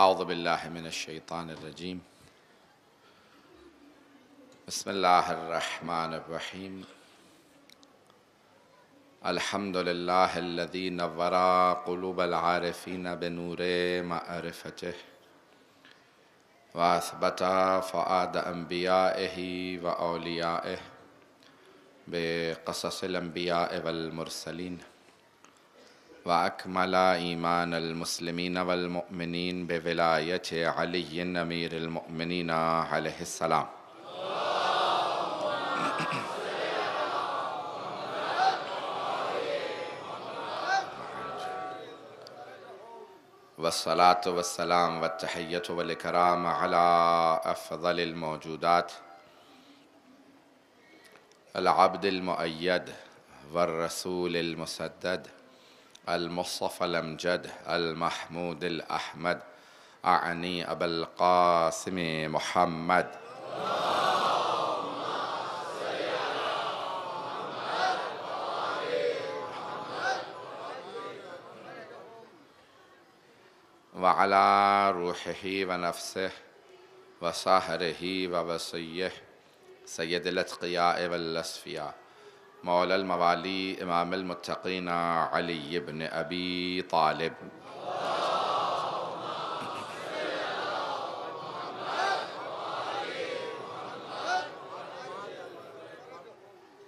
اعوذ باللہ من الشیطان الرجیم بسم اللہ الرحمن الرحیم الحمد للہ الذی نور قلوب العارفین بنور معرفتہ واثبت فؤاد انبیائہ واولیائہ بقصص الانبیاء والمرسلین وأكمل إيمان المسلمين والمؤمنين بولاية علي أمير المؤمنين عليه السلام والصلاة والسلام والتحية والإكرام على أفضل الموجودات العبد المؤيد والرسول المسدد المصطفى الأمجد المحمود الأحمد أعني أبا القاسم محمد وعلى روحه ونفسه وصهره ووصيه سيد الأتقياء والأصفياء مولا الموالي امام المتقين علي بن ابي طالب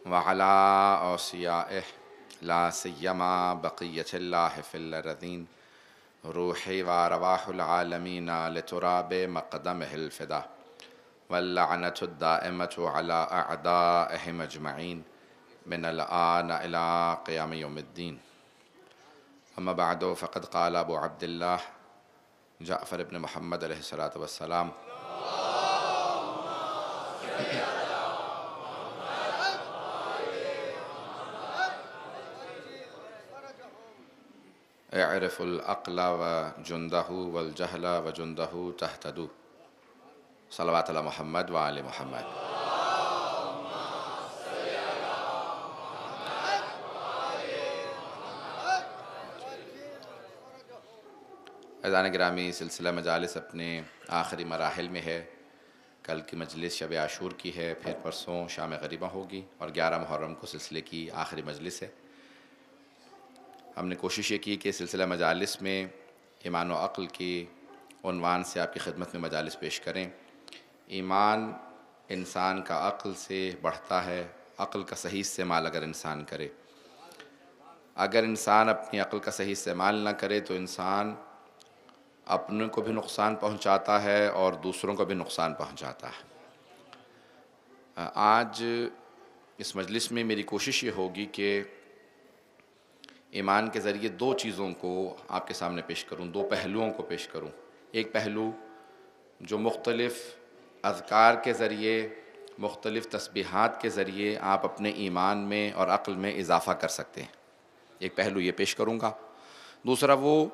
وعلى اوصيائه لا سيما بقية الله في الأرضين روحي وارواح العالمين لتراب مقدمه الفدا واللعنة الدائمة على أعدائهم أجمعين من الآن إلى قيام يوم الدين أما بعد فقد قال أبو عبد الله جعفر بن محمد عليه الصلاة والسلام اعرف العقل وجنده والجهل وجنده تهتدوا صلوات على محمد وآل محمد عزیزان گرامی، سلسلہ مجالس اپنے آخری مراحل میں ہے۔ کل کی مجلس شب عاشور کی ہے، پھر پرسوں شام غریبہ ہوگی اور 11 محرم کو سلسلے کی آخری مجلس ہے۔ ہم نے کوشش یہ کی کہ سلسلہ مجالس میں ایمان و عقل کی عنوان سے آپ کی خدمت میں مجالس پیش کریں۔ ایمان انسان کا عقل سے بڑھتا ہے، عقل کا صحیح استعمال اگر انسان کرے۔ اگر انسان اپنی عقل کا صحیح استعمال نہ کرے تو انسان اپنے کو بھی نقصان پہنچاتا ہے اور دوسروں کو بھی نقصان پہنچاتا ہے۔ آج اس مجلس میں میری کوشش یہ ہوگی کہ ایمان کے ذریعے 2 چیزوں کو آپ کے سامنے پیش کروں، 2 پہلوؤں کو پیش کروں۔ ایک پہلو جو مختلف اذکار کے ذریعے، مختلف تسبیحات کے ذریعے آپ اپنے ایمان میں اور عقل میں اضافہ کر سکتے ہیں، ایک پہلو یہ پیش کروں گا۔ دوسرا وہ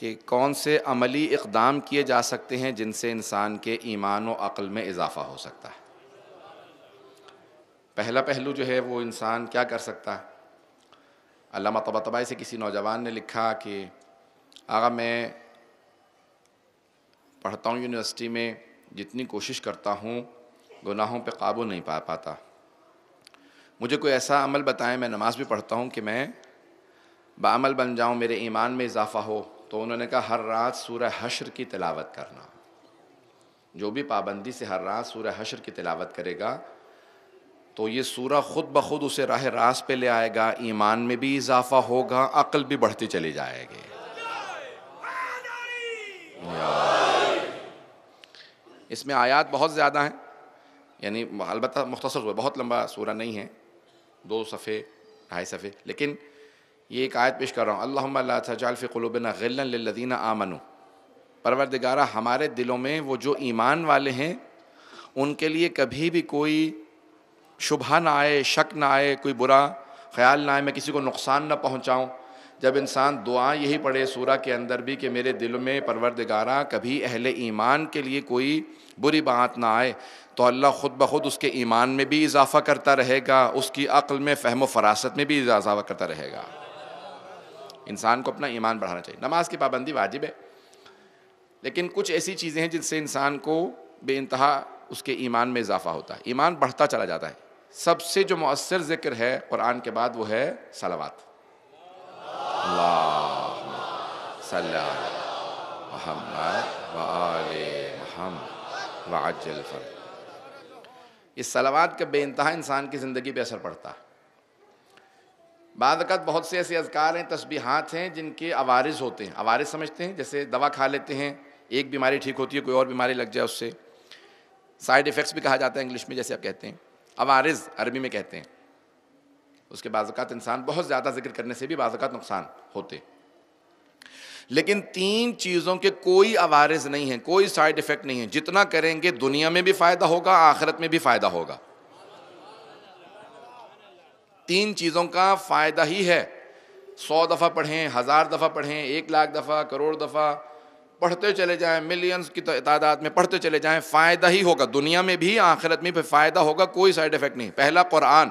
کہ کون سے عملی اقدام کیے جا سکتے ہیں جن سے انسان کے ایمان و عقل میں اضافہ ہو سکتا ہے۔ پہلا پہلو جو ہے وہ انسان کیا کر سکتا ہے؟ علامہ طباطبائی سے کسی نوجوان نے لکھا کہ آقا میں پڑھتا ہوں یونیورسٹی میں، جتنی کوشش کرتا ہوں گناہوں پہ قابو نہیں پا پاتا، مجھے کوئی ایسا عمل بتائیں، میں نماز بھی پڑھتا ہوں کہ میں بعمل بن جاؤں، میرے ایمان میں اضافہ ہو۔ تو انہوں نے کہا ہر رات سورہ حشر کی تلاوت کرنا۔ جو بھی پابندی سے ہر رات سورہ حشر کی تلاوت کرے گا تو یہ سورہ خود بخود اسے راہ راست پہ لے آئے گا، ایمان میں بھی اضافہ ہوگا، عقل بھی بڑھتی چلی جائے گی۔ اس میں آیات بہت زیادہ ہیں، یعنی البتہ مختصر ہوئے، بہت لمبا سورہ نہیں ہے، 2 صفحے 2.5 صفحے، لیکن یہ ایک آیت پیش کر رہا ہوں۔ اللہم لا تجعل فی قلوبنا غلا للذین آمنوا، پروردگارہ ہمارے دلوں میں وہ جو ایمان والے ہیں ان کے لیے کبھی بھی کوئی شبہ نہ آئے، شک نہ آئے، کوئی برا خیال نہ آئے، میں کسی کو نقصان نہ پہنچاؤں۔ جب انسان دعا یہی پڑھے سورہ کے اندر بھی کہ میرے دل میں پروردگارہ کبھی اہل ایمان کے لیے کوئی بری بات نہ آئے، تو اللہ خود بخود اس کے ایمان میں بھی اضافہ کرتا رہے گا، اس کی عقل میں فہم و فراست میں بھی اضافہ کرتا رہے گا۔ انسان کو اپنا ایمان بڑھانا چاہیے۔ نماز کی پابندی واجب ہے، لیکن کچھ ایسی چیزیں ہیں جن سے انسان کو بے انتہا اس کے ایمان میں اضافہ ہوتا ہے، ایمان بڑھتا چلا جاتا ہے۔ سب سے جو مؤثر ذکر ہے قرآن کے بعد وہ ہے صلوات۔ اللہم صلی علی محمد وآل محمد وعجل فرج۔ اس صلوات کا بے انتہا انسان کی زندگی پہ اثر پڑتا ہے۔ بعض اوقات بہت سے ایسے اذکار ہیں، تسبیحات ہیں جن کے عوارض ہوتے ہیں۔ عوارض سمجھتے ہیں؟ جیسے دوا کھا لیتے ہیں، ایک بیماری ٹھیک ہوتی ہے، کوئی اور بیماری لگ جائے اس سے، سائیڈ ایفیکٹس بھی کہا جاتا ہے انگلش میں، جیسے آپ کہتے ہیں، عوارض عربی میں کہتے ہیں۔ اس کے بعض اوقات انسان بہت زیادہ ذکر کرنے سے بھی بعض اوقات نقصان ہوتے، لیکن 3 چیزوں کے کوئی عوارض نہیں ہیں، کوئی سائیڈ ایفیکٹ نہیں ہے۔ جتنا کریں گے دنیا میں بھی فائدہ ہوگا، آخرت میں بھی فائدہ ہوگا۔ 3 چیزوں کا فائدہ ہی ہے۔ 100 دفعہ پڑھیں، 1000 دفعہ پڑھیں، 1,00,000 دفعہ، کروڑ دفعہ پڑھتے چلے جائیں، ملینز کی تعداد میں پڑھتے چلے جائیں، فائدہ ہی ہوگا، دنیا میں بھی آخرت میں بھی فائدہ ہوگا، کوئی سائیڈ ایفیکٹ نہیں۔ پہلا قرآن،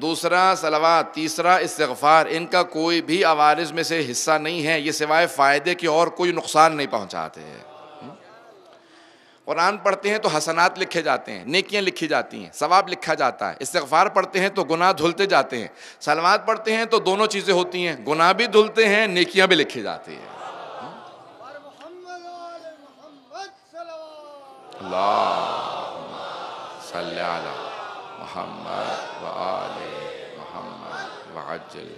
دوسرا صلوات، تیسرا استغفار، ان کا کوئی بھی عوارض میں سے حصہ نہیں ہے، یہ سوائے فائدے کے اور کوئی نقصان نہیں پہنچاتے ہیں۔ قرآن پڑھتے ہیں تو حسنات لکھے جاتے ہیں، نیکیاں لکھی جاتی ہیں، ثواب لکھا جاتا ہے۔ استغفار پڑھتے ہیں تو گناہ دھلتے جاتے ہیں۔ صلوات پڑھتے ہیں تو دونوں چیزیں ہوتی ہیں، گناہ بھی دھلتے ہیں، نیکیاں بھی لکھی جاتی ہیں۔ اللہم صلی علی محمد وآل محمد وعجل۔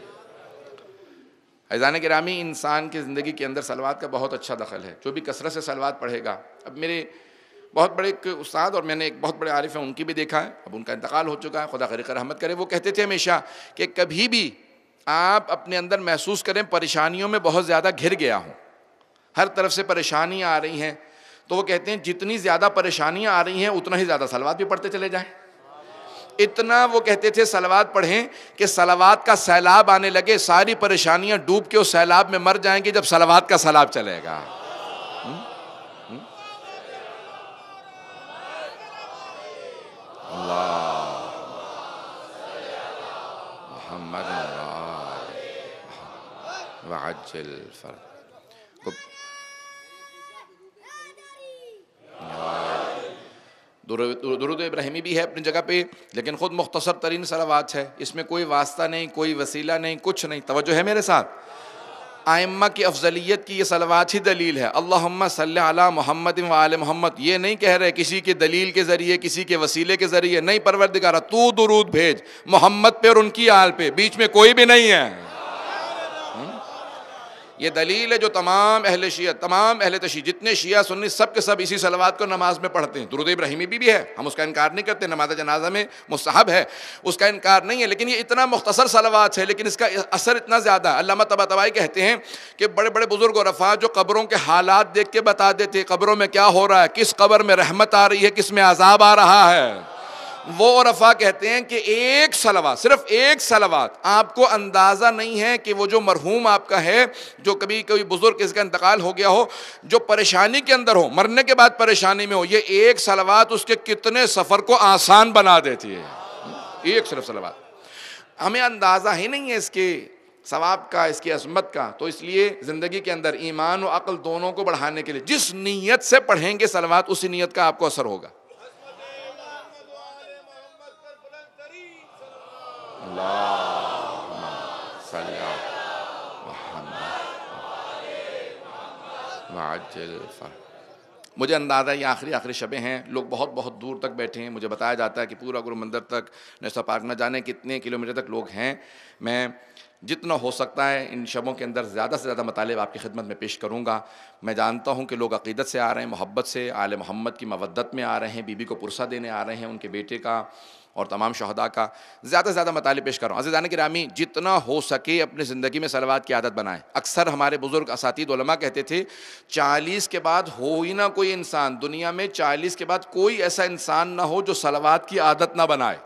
عزیزان گرامی، انسان کی زندگی کے اندر صلوات کا بہت اچھا دخل ہے۔ جو بھی کثرت سے صلوات پڑھے گا، اب میرے بہت بڑے ایک استاد اور میں نے ایک بہت بڑے عارف ہیں، ان کی بھی دیکھا ہے، اب ان کا انتقال ہو چکا ہے، خدا غریق رحمت کرے، وہ کہتے تھے ہمیشہ کہ کبھی بھی آپ اپنے اندر محسوس کریں پریشانیوں میں بہت زیادہ گھر گیا ہوں، ہر طرف سے پریشانیاں آ رہی ہیں، تو وہ کہتے ہیں جتنی زیادہ پریشانیاں آ رہی ہیں اتنا ہی زیادہ صلوات بھی پڑھتے چلے جائیں۔ اتنا وہ کہتے تھے صلوات پڑھیں کہ صلوات کا سیلاب آنے لگے، ساری پریشانیاں ڈوب کے اس سیلاب میں مر جائیں گی جب صلوات کا سیلاب چلے گا۔ محمد وعجل فرج۔ درود ابراہیمی بھی ہے اپنی جگہ پہ، لیکن خود مختصر ترین صلوات ہے، اس میں کوئی واسطہ نہیں، کوئی وسیلہ نہیں، کچھ نہیں۔ توجہ ہے میرے ساتھ؟ ائمہ کی افضلیت کی یہ صلوات ہی دلیل ہے۔ اللہم صلی علی محمد وآل محمد، یہ نہیں کہہ رہے کسی کے دلیل کے ذریعے، کسی کے وسیلے کے ذریعے، نہیں، پروردگارہ تو درود بھیج محمد پہ اور ان کی آل پہ، بیچ میں کوئی بھی نہیں ہے۔ یہ دلیل ہے جو تمام اہل شیعہ، تمام اہل تشیع، جتنے شیعہ سنی سب کے سب اسی صلوات کو نماز میں پڑھتے ہیں۔ درود ابراہیمی بھی ہے، ہم اس کا انکار نہیں کرتے، نماز جنازہ میں مستحب ہے، اس کا انکار نہیں ہے، لیکن یہ اتنا مختصر صلوات ہے، لیکن اس کا اثر اتنا زیادہ ہے۔ علامہ طباطبائی کہتے ہیں کہ بڑے بڑے بزرگ اور عرفات جو قبروں کے حالات دیکھ کے بتا دیتے قبروں میں کیا ہو رہا ہے، کس قبر میں رحمت آ رہی ہے، کس میں عذاب آ رہا ہے، وہ عرفا کہتے ہیں کہ ایک صلوات، صرف ایک صلوات، آپ کو اندازہ نہیں ہے کہ وہ جو مرحوم آپ کا ہے، جو کبھی کوئی بزرگ اس کا انتقال ہو گیا ہو، جو پریشانی کے اندر ہو، مرنے کے بعد پریشانی میں ہو، یہ ایک صلوات اس کے کتنے سفر کو آسان بنا دیتی ہے۔ ایک صرف صلوات، ہمیں اندازہ ہی نہیں ہے اس کے ثواب کا، اس کی عظمت کا۔ تو اس لیے زندگی کے اندر ایمان و عقل دونوں کو بڑھانے کے لیے جس نیت سے پڑھیں گے صلوات، اسی نیت کا آپ کو اثر ہوگا۔ اللہم صلی علی محمد وعجل فرج۔ مجھے اندازہ ہے یہ آخری شبیں ہیں، لوگ بہت بہت دور تک بیٹھے ہیں، مجھے بتایا جاتا ہے کہ پورا گرو مندر تک، نیشنل پارک نہ جانے کتنے کلومیٹر تک لوگ ہیں۔ میں جتنا ہو سکتا ہے ان شبوں کے اندر زیادہ سے زیادہ مطالب آپ کی خدمت میں پیش کروں گا۔ میں جانتا ہوں کہ لوگ عقیدت سے آ رہے ہیں، محبت سے، آل محمد کی مودت میں آ رہے ہیں، بی بی کو پرسہ دینے آ رہے ہیں، ان کے بیٹے کا اور تمام شہداء کا زیادہ سے زیادہ مطالب پیش کر رہا ہوں۔ عزیزان گرامی، جتنا ہو سکے اپنی زندگی میں صلوات کی عادت بنائیں۔ اکثر ہمارے بزرگ اساتید علماء کہتے تھے 40 کے بعد ہو ہی نہ کوئی انسان، دنیا میں 40 کے بعد کوئی ایسا انسان نہ ہو جو صلوات کی عادت نہ بنائے۔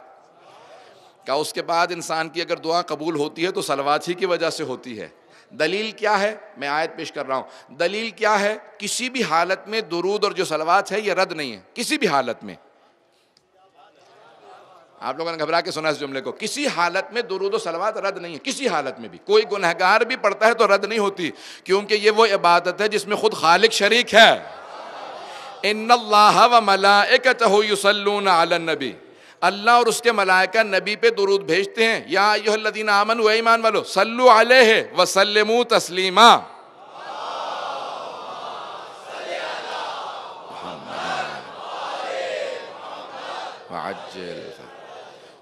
کہ اس کے بعد انسان کی اگر دعا قبول ہوتی ہے تو صلوات ہی کی وجہ سے ہوتی ہے۔ دلیل کیا ہے؟ میں آیت پیش کر رہا ہوں۔ دلیل کیا ہے؟ کسی بھی حالت میں درود اور جو صلوات ہے یہ رد نہیں ہے، کسی بھی حالت میں۔ آپ لوگوں نے گھبرا کے سنا اس جملے کو. کسی حالت میں درود و صلوات رد نہیں ہے, کسی حالت میں بھی. کوئی گنہگار بھی پڑھتا ہے تو رد نہیں ہوتی, کیونکہ یہ وہ عبادت ہے جس میں خود خالق شریک ہے. ان اللہ و ملائکتہ یصلون علی النبی, اللہ اور اس کے ملائکہ نبی پہ درود بھیجتے ہیں. یا ایھا الذین آمنوا, اے ایمان والو, صلوا علیہ وسلموا تسلیما.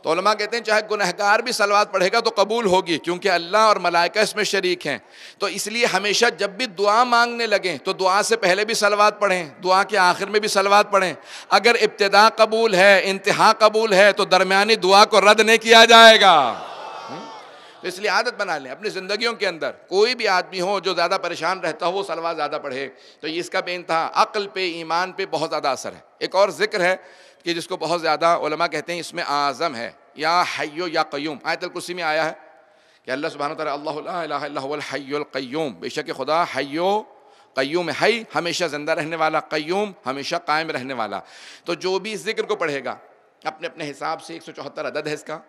تو علماء کہتے ہیں چاہے گنہگار بھی صلوات پڑھے گا تو قبول ہوگی, کیونکہ اللہ اور ملائکہ اس میں شریک ہیں. تو اس لیے ہمیشہ جب بھی دعا مانگنے لگیں تو دعا سے پہلے بھی صلوات پڑھیں, دعا کے آخر میں بھی صلوات پڑھیں. اگر ابتدا قبول ہے, انتہا قبول ہے, تو درمیانی دعا کو رد نہیں کیا جائے گا. تو اس لیے عادت بنا لیں اپنی زندگیوں کے اندر. کوئی بھی آدمی ہو جو زیادہ پریشان رہتا ہو وہ صلوات زیادہ پڑھے, تو اس کا بے انتہا عقل پہ, ایمان پہ بہت زیادہ اثر ہے. ایک اور ذکر ہے کہ جس کو بہت زیادہ علماء کہتے ہیں اس میں اعظم ہے, یا حیو یا قیوم. آیت الکرسی میں آیا ہے کہ اللہ سبحانہ وتعالی اللہ لا الہ الا هو الحی القیوم, بے شک خدا حیو قیوم, حی ہمیشہ زندہ رہنے والا, قیوم ہمیشہ قائم رہنے والا. تو جو بھی اس ذکر کو پڑھے گا اپنے اپنے حساب سے, 174 عدد ہے اس کا,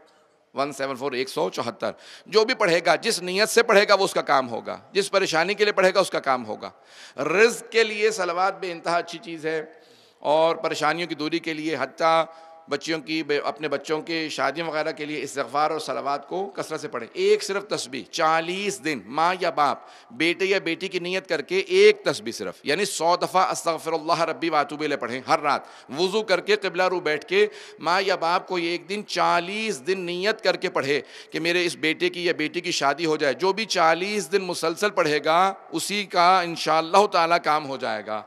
174 174, جو بھی پڑھے گا جس نیت سے پڑھے گا وہ اس کا کام ہوگا, جس پریشانی کے لیے پڑھے گا اس کا کام ہوگا. رزق کے لیے صلوات بے انتہا اچھی چیز ہے, اور پریشانیوں کی دوری کے لیے, حتیٰ بچیوں کی, اپنے بچوں کے شادیوں وغیرہ کے لیے استغفار اور صلوات کو کثرت سے پڑھیں. ایک صرف تسبیح 40 دن ماں یا باپ, بیٹے یا بیٹی کی نیت کر کے ایک تسبیح صرف, یعنی 100 دفعہ استغفر اللہ ربی واتوب الیہ پڑھیں ہر رات, وضو کر کے قبلہ رو بیٹھ کے. ماں یا باپ کو ایک دن 40 دن نیت کر کے پڑھے کہ میرے اس بیٹے کی یا بیٹی کی شادی ہو جائے. جو بھی 40 دن مسلسل پڑھے گا اسی کا انشاءاللہ تعالی کام ہو جائے گا.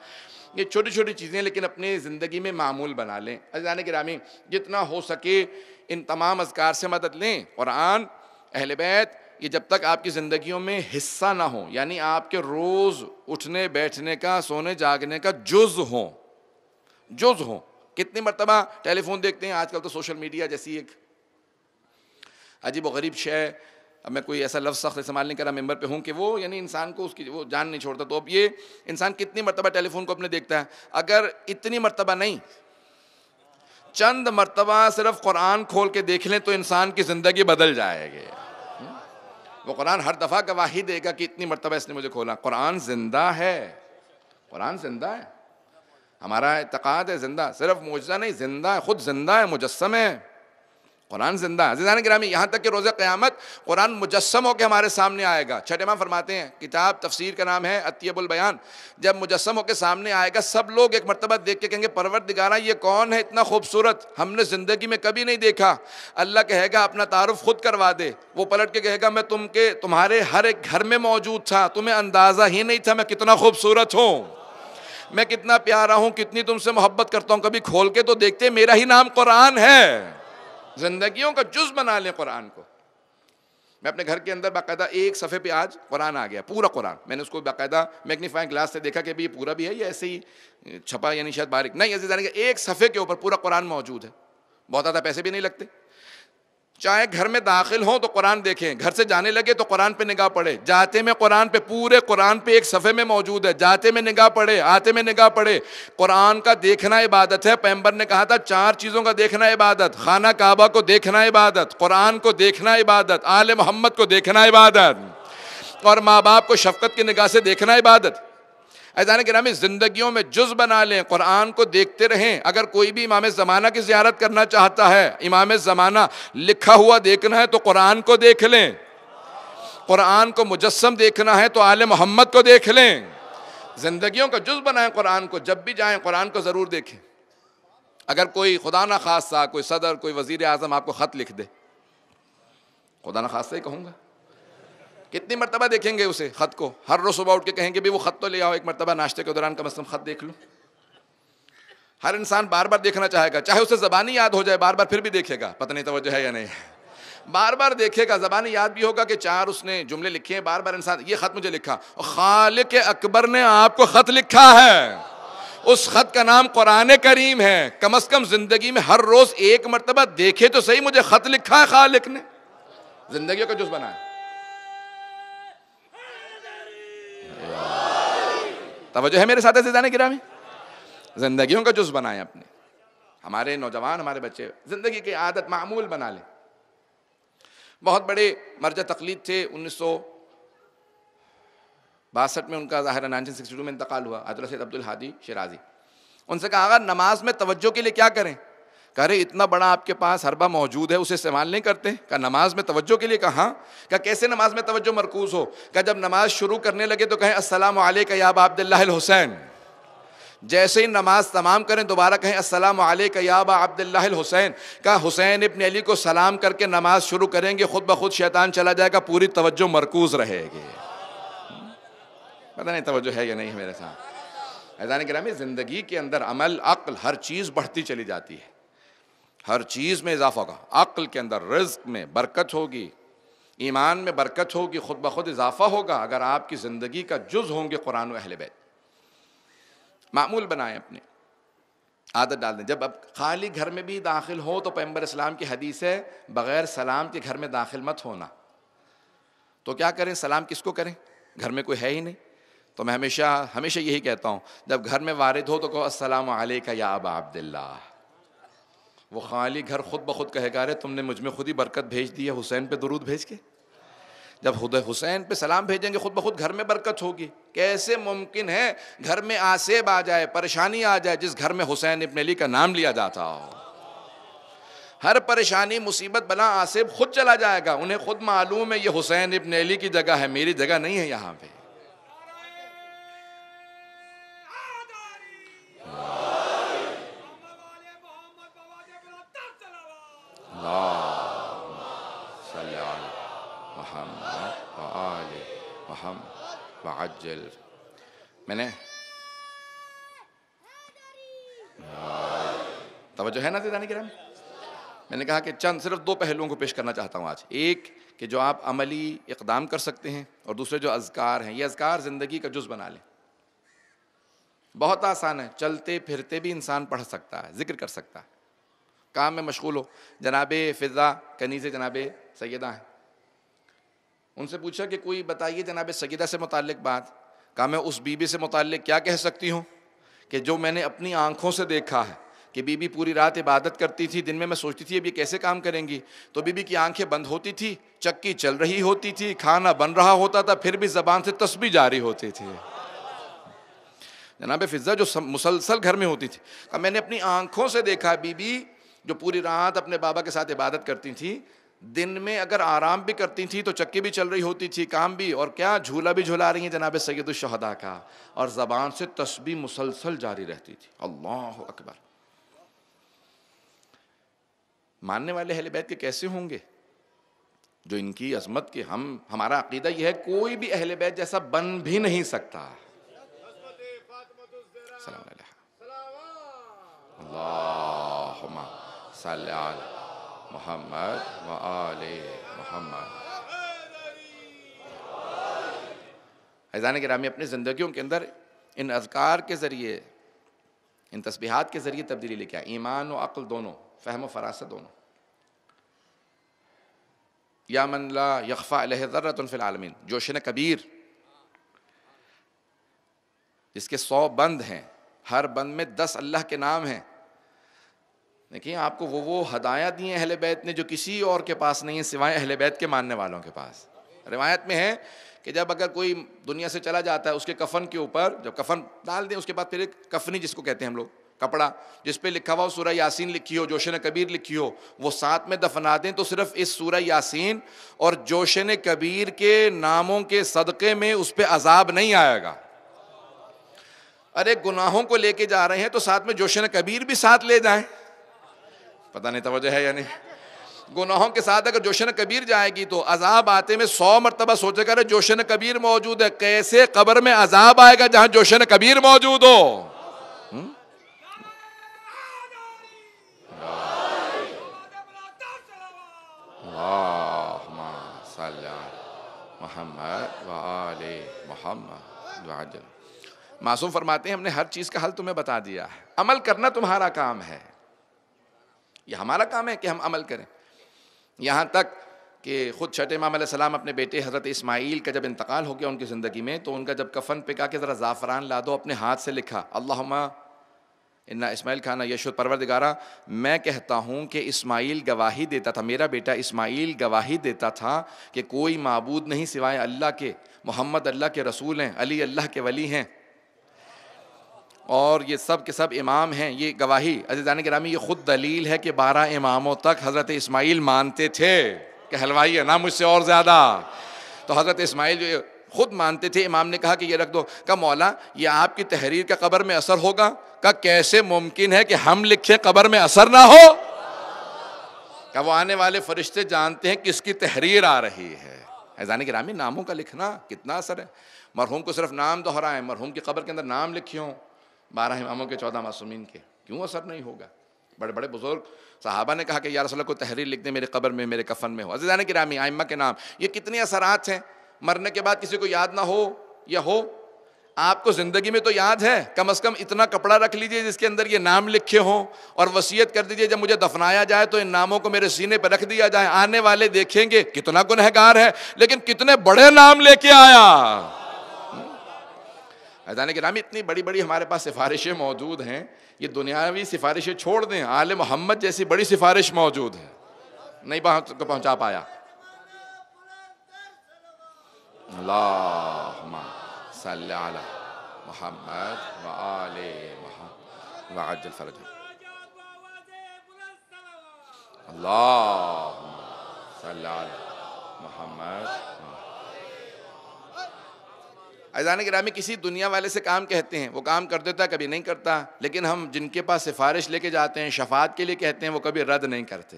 یہ چھوٹی چھوٹی چیزیں لیکن اپنے زندگی میں معمول بنا لیں. عزیزان گرامی, جتنا ہو سکے ان تمام اذکار سے مدد لیں. قرآن, اہل بیت, یہ جب تک آپ کی زندگیوں میں حصہ نہ ہو, یعنی آپ کے روز اٹھنے بیٹھنے کا, سونے جاگنے کا جز ہوں. کتنی مرتبہ ٹیلی فون دیکھتے ہیں, آج کل تو سوشل میڈیا جیسی ایک عجیب و غریب شے, اب میں کوئی ایسا لفظ سخت استعمال نہیں کر رہا ممبر پہ ہوں کہ وہ یعنی انسان کو اس کی وہ جان نہیں چھوڑتا. تو اب یہ انسان کتنی مرتبہ ٹیلی فون کو اپنے دیکھتا ہے. اگر اتنی مرتبہ نہیں, چند مرتبہ صرف قرآن کھول کے دیکھ لیں تو انسان کی زندگی بدل جائے گی. وہ قرآن ہر دفعہ گواہی دے گا کہ اتنی مرتبہ اس نے مجھے کھولا. قرآن زندہ ہے, قرآن زندہ ہے, ہمارا اعتقاد ہے زندہ, صرف معجزہ نہیں, زندہ ہے, خود زندہ ہے, مجسم ہے. قرآن زندہ ہے. عزیزان گرامی, یہاں تک کہ روز قیامت قرآن مجسم ہو کے ہمارے سامنے آئے گا. چھٹے امام فرماتے ہیں, کتاب تفسیر کا نام ہے اطیب البیان, جب مجسم ہو کے سامنے آئے گا سب لوگ ایک مرتبہ دیکھ کے کہیں گے پروردگارہ یہ کون ہے اتنا خوبصورت, ہم نے زندگی میں کبھی نہیں دیکھا. اللہ کہے گا اپنا تعارف خود کروا دے. وہ پلٹ کے کہے گا میں تمہارے ہر ایک گھر میں موجود تھا, تمہیں اندازہ ہی نہیں تھا میں کتنا خوبصورت ہوں, میں کتنا پیارا ہوں, کتنی تم سے محبت کرتا ہوں. کبھی کھول کے تو دیکھتے, میرا ہی نام قرآن ہے. زندگیوں کا جز بنا لیں قرآن کو. میں اپنے گھر کے اندر باقاعدہ ایک صفحے پہ آج قرآن آ گیا, پورا قرآن. میں نے اس کو باقاعدہ میگنیفائنگ گلاس سے دیکھا کہ ابھی یہ پورا بھی ہے یا ایسے ہی چھپا, یعنی شاید باریک نہیں. عزیزان, ایک صفحے کے اوپر پورا قرآن موجود ہے. بہت زیادہ پیسے بھی نہیں لگتے. چاہے گھر میں داخل ہوں تو قرآن دیکھیں, گھر سے جانے لگے تو قرآن پہ نگاہ پڑے, جاتے میں قرآن پہ, پورے قرآن پہ ایک صفحے میں موجود ہے. جاتے میں نگاہ پڑے, آتے میں نگاہ پڑے. قرآن کا دیکھنا عبادت ہے. پیغمبر نے کہا تھا 4 چیزوں کا دیکھنا عبادت, خانہ کعبہ کو دیکھنا عبادت, قرآن کو دیکھنا عبادت, آل محمد کو دیکھنا عبادت, اور ماں باپ کو شفقت کی نگاہ سے دیکھنا عبادت. عزیزان گرامی, زندگیوں میں جز بنا لیں, قرآن کو دیکھتے رہیں. اگر کوئی بھی امام زمانہ کی زیارت کرنا چاہتا ہے, امام زمانہ لکھا ہوا دیکھنا ہے تو قرآن کو دیکھ لیں. قرآن کو مجسم دیکھنا ہے تو آل محمد کو دیکھ لیں. زندگیوں کا جز بنائیں قرآن کو. جب بھی جائیں قرآن کو ضرور دیکھیں. اگر کوئی خدا نہ خواستہ کوئی صدر, کوئی وزیر اعظم آپ کو خط لکھ دے, خدا نہ خواستہ ہی کہوں گا, کتنی مرتبہ دیکھیں گے اسے خط کو. ہر روز صبح اٹھ کے کہیں گے بھی وہ خط تو لے آؤ, ایک مرتبہ ناشتے کے دوران کم از کم خط دیکھ لو. ہر انسان بار بار دیکھنا چاہے گا, چاہے اسے زبانی یاد ہو جائے بار بار پھر بھی دیکھے گا, پتہ نہیں توجہ ہے یا نہیں. بار بار دیکھے گا, زبانی یاد بھی ہوگا کہ 4 اس نے جملے لکھے ہیں, بار بار انسان یہ خط مجھے لکھا. خالق اکبر نے آپ کو خط لکھا ہے, اس خط کا نام قرآن کریم ہے. کم از کم زندگی میں ہر روز ایک مرتبہ دیکھے تو صحیح مجھے خط لکھا ہے خالق نے. زندگیوں کا جز بنائے. توجہ ہے میرے ساتھ عزیزان گرامی, زندگیوں کا جز بنائیں اپنے. ہمارے نوجوان، ہمارے بچے زندگی کی عادت معمول بنا لیں. بہت بڑے مرجع تقلید تھے، 1962 میں ان کا ظاہر 1962 میں انتقال ہوا، حضرت سید عبدالہادی شیرازی. ان سے کہا اگر نماز میں توجہ کے لیے کیا کریں؟ کہہ رہے اتنا بڑا آپ کے پاس حربہ موجود ہے، اسے استعمال نہیں کرتے؟ کہ نماز میں توجہ کے لیے. کہاں؟ کہ کیسے نماز میں توجہ مرکوز ہو؟ کہ جب نماز شروع کرنے لگے تو کہیں السلام علیک یا ابا عبداللہ الحسین، جیسے ہی نماز تمام کریں دوبارہ کہیں السلام علیک یا ابا عبداللہ الحسین. کہ حسین ابن علی کو سلام کر کے نماز شروع کریں گے، خود بخود شیطان چلا جائے گا، پوری توجہ مرکوز رہے گی. پتہ نہیں توجہ ہے یا نہیں میرے ساتھ. عزیزان گرامی، زندگی کے اندر عمل، عقل، ہر چیز بڑھتی چلی جاتی ہے، ہر چیز میں اضافہ ہوگا. عقل کے اندر رزق میں برکت ہوگی، ایمان میں برکت ہوگی، خود بخود اضافہ ہوگا اگر آپ کی زندگی کا جز ہوں گے قرآن و اہل بیت. معمول بنائیں، اپنے عادت ڈال دیں. جب اب خالی گھر میں بھی داخل ہو تو پیغمبر اسلام کی حدیث ہے بغیر سلام کے گھر میں داخل مت ہونا. تو کیا کریں؟ سلام کس کو کریں؟ گھر میں کوئی ہے ہی نہیں. تو میں ہمیشہ یہی کہتا ہوں، جب گھر میں وارد ہو تو کہو السلام علیک یا ابا عبداللہ. وہ خالی گھر خود بخود کہے گا ارے تم نے مجھ میں خود ہی برکت بھیج دی ہے حسین پہ درود بھیج کے. جب خود حسین پہ سلام بھیجیں گے خود بخود گھر میں برکت ہوگی. کیسے ممکن ہے گھر میں آسیب آ جائے، پریشانی آ جائے جس گھر میں حسین ابن علی کا نام لیا جاتا ہو؟ ہر پریشانی، مصیبت، بلا، آسیب خود چلا جائے گا. انہیں خود معلوم ہے یہ حسین ابن علی کی جگہ ہے، میری جگہ نہیں ہے یہاں پہ. محمد وآل محمد وعجل. میں نے توجہ ہے نا عزیزان کرام؟ میں نے کہا کہ چند صرف دو پہلوؤں کو پیش کرنا چاہتا ہوں آج. ایک کہ جو آپ عملی اقدام کر سکتے ہیں، اور دوسرے جو اذکار ہیں. یہ اذکار زندگی کا جز بنا لیں. بہت آسان ہے، چلتے پھرتے بھی انسان پڑھ سکتا ہے، ذکر کر سکتا ہے، کام میں مشغول ہو. جناب فضا کنیز جناب سیدہ ہیں، ان سے پوچھا کہ کوئی بتائیے جناب سیدہ سے متعلق بات. کہا میں اس بی بی سے متعلق کیا کہہ سکتی ہوں کہ جو میں نے اپنی آنکھوں سے دیکھا ہے کہ بی بی پوری رات عبادت کرتی تھی، دن میں سوچتی تھی اب یہ کیسے کام کریں گی، تو بی بی کی آنکھیں بند ہوتی تھی، چکی چل رہی ہوتی تھی، کھانا بن رہا ہوتا تھا، پھر بھی زبان سے تسبیح جاری ہوتی تھی. جناب فضا جو مسلسل گھر میں ہوتی تھی، کہا میں نے اپنی آنکھوں سے دیکھا بی بی جو پوری رات اپنے بابا کے ساتھ عبادت کرتی تھی، دن میں اگر آرام بھی کرتی تھی تو چکی بھی چل رہی ہوتی تھی، کام بھی، اور کیا جھولا بھی جھلا رہی ہیں جناب سید الشہداء کا، اور زبان سے تسبیح مسلسل جاری رہتی تھی. اللہ اکبر. ماننے والے اہل بیت کے کیسے ہوں گے جو ان کی عظمت کے ہمارا عقیدہ یہ ہے کوئی بھی اہل بیت جیسا بن بھی نہیں سکتا. سلام علیہ اللہم صلی علی محمد وآل محمد. عزیزان گرامی، اپنی زندگیوں کے اندر ان اذکار کے ذریعے، ان تسبیحات کے ذریعے تبدیلی لے کے آئے. ایمان و عقل دونوں، فہم و فراست دونوں. یا من لا یخفی علیہ ذرۃ فی العالمین، جوشن کبیر، جس کے 100 بند ہیں، ہر بند میں 10 اللہ کے نام ہیں. دیکھیں آپ کو وہ ہدایات دی ہیں اہل بیت نے جو کسی اور کے پاس نہیں ہے سوائے اہل بیت کے ماننے والوں کے پاس. روایت میں ہے کہ جب اگر کوئی دنیا سے چلا جاتا ہے، اس کے کفن کے اوپر جب کفن ڈال دیں، اس کے بعد پھر ایک کفنی جس کو کہتے ہیں ہم لوگ، کپڑا جس پہ لکھا ہوا سورہ یاسین لکھی ہو، جوشن کبیر لکھی ہو، وہ ساتھ میں دفنا دیں تو صرف اس سورہ یاسین اور جوشن کبیر کے ناموں کے صدقے میں اس پہ عذاب نہیں آئے گا. ارے گناہوں کو لے کے جا رہے ہیں تو ساتھ میں جوشن کبیر بھی ساتھ لے جائیں. پتہ نہیں توجہ ہے یا نہیں. گناہوں کے ساتھ اگر جوشن کبیر جائے گی تو عذاب آتے میں 100 مرتبہ سوچے گا جوشن کبیر موجود ہے. کیسے قبر میں عذاب آئے گا جہاں جوشن کبیر موجود ہو. اللہم صلی علی محمد وآل محمد وعجل. معصوم فرماتے ہیں ہم نے ہر چیز کا حل تمہیں بتا دیا ہے، عمل کرنا تمہارا کام ہے. یہ ہمارا کام ہے کہ ہم عمل کریں. یہاں تک کہ خود چھٹے امام علیہ السلام اپنے بیٹے حضرت اسماعیل کا جب انتقال ہو گیا ان کی زندگی میں، تو ان کا جب کفن پہ کہا کہ ذرا زعفران لا دو، اپنے ہاتھ سے لکھا اللہم ان اسماعیل کھانا یشہد پروردگارہ میں کہتا ہوں کہ اسماعیل گواہی دیتا تھا، میرا بیٹا اسماعیل گواہی دیتا تھا کہ کوئی معبود نہیں سوائے اللہ کے، محمد اللہ کے رسول ہیں، علی اللہ کے ولی ہیں، اور یہ سب کے سب امام ہیں۔ یہ گواہی عزیزان گرامی یہ خود دلیل ہے کہ 12 اماموں تک حضرت اسماعیل مانتے تھے کہ حلوائی ہے نا مجھ سے اور زیادہ۔ تو حضرت اسماعیل جو خود مانتے تھے، امام نے کہا کہ یہ رکھ دو، کہا مولا یہ آپ کی تحریر کا قبر میں اثر ہوگا؟ کہا کیسے ممکن ہے کہ ہم لکھیں قبر میں اثر نہ ہو؟ کہا وہ آنے والے فرشتے جانتے ہیں کس کی تحریر آ رہی ہے۔ عزیزان گرامی ناموں کا لکھنا کتنا اثر ہے۔ مرحوم کو صرف نام دہرائیں، مرحوم کی قبر کے اندر نام لکھے ہوں 12 اماموں کے 14 معصومین کے، کیوں اثر نہیں ہوگا؟ بڑے بڑے بزرگ صحابہ نے کہا کہ یا رسول اللہ کو تحریر لکھ دیں میرے قبر میں، میرے کفن میں ہو۔ عزیزان گرامی ائمہ کے نام، یہ کتنے اثرات ہیں۔ مرنے کے بعد کسی کو یاد نہ ہو یا ہو، آپ کو زندگی میں تو یاد ہے، کم از کم اتنا کپڑا رکھ لیجئے جس کے اندر یہ نام لکھے ہوں، اور وصیت کر دیجئے جب مجھے دفنایا جائے تو ان ناموں کو میرے سینے پہ رکھ دیا جائے، آنے والے دیکھیں گے کتنا گنہگار ہے لیکن کتنے بڑے نام لے کے آیا۔ عزیزان گرامی اتنی بڑی بڑی ہمارے پاس سفارشیں موجود ہیں، یہ دنیاوی سفارشیں چھوڑ دیں، آل محمد جیسی بڑی سفارش موجود ہے، نہیں پہنچا پایا۔ اللہم صلی علی محمد وآل محمد وعجل فرجہ، اللہم صلی علی محمد۔ عزیزان گرامی کسی دنیا والے سے کام کہتے ہیں، وہ کام کر دیتا ہے کبھی نہیں کرتا، لیکن ہم جن کے پاس سفارش لے کے جاتے ہیں، شفاعت کے لیے کہتے ہیں، وہ کبھی رد نہیں کرتے۔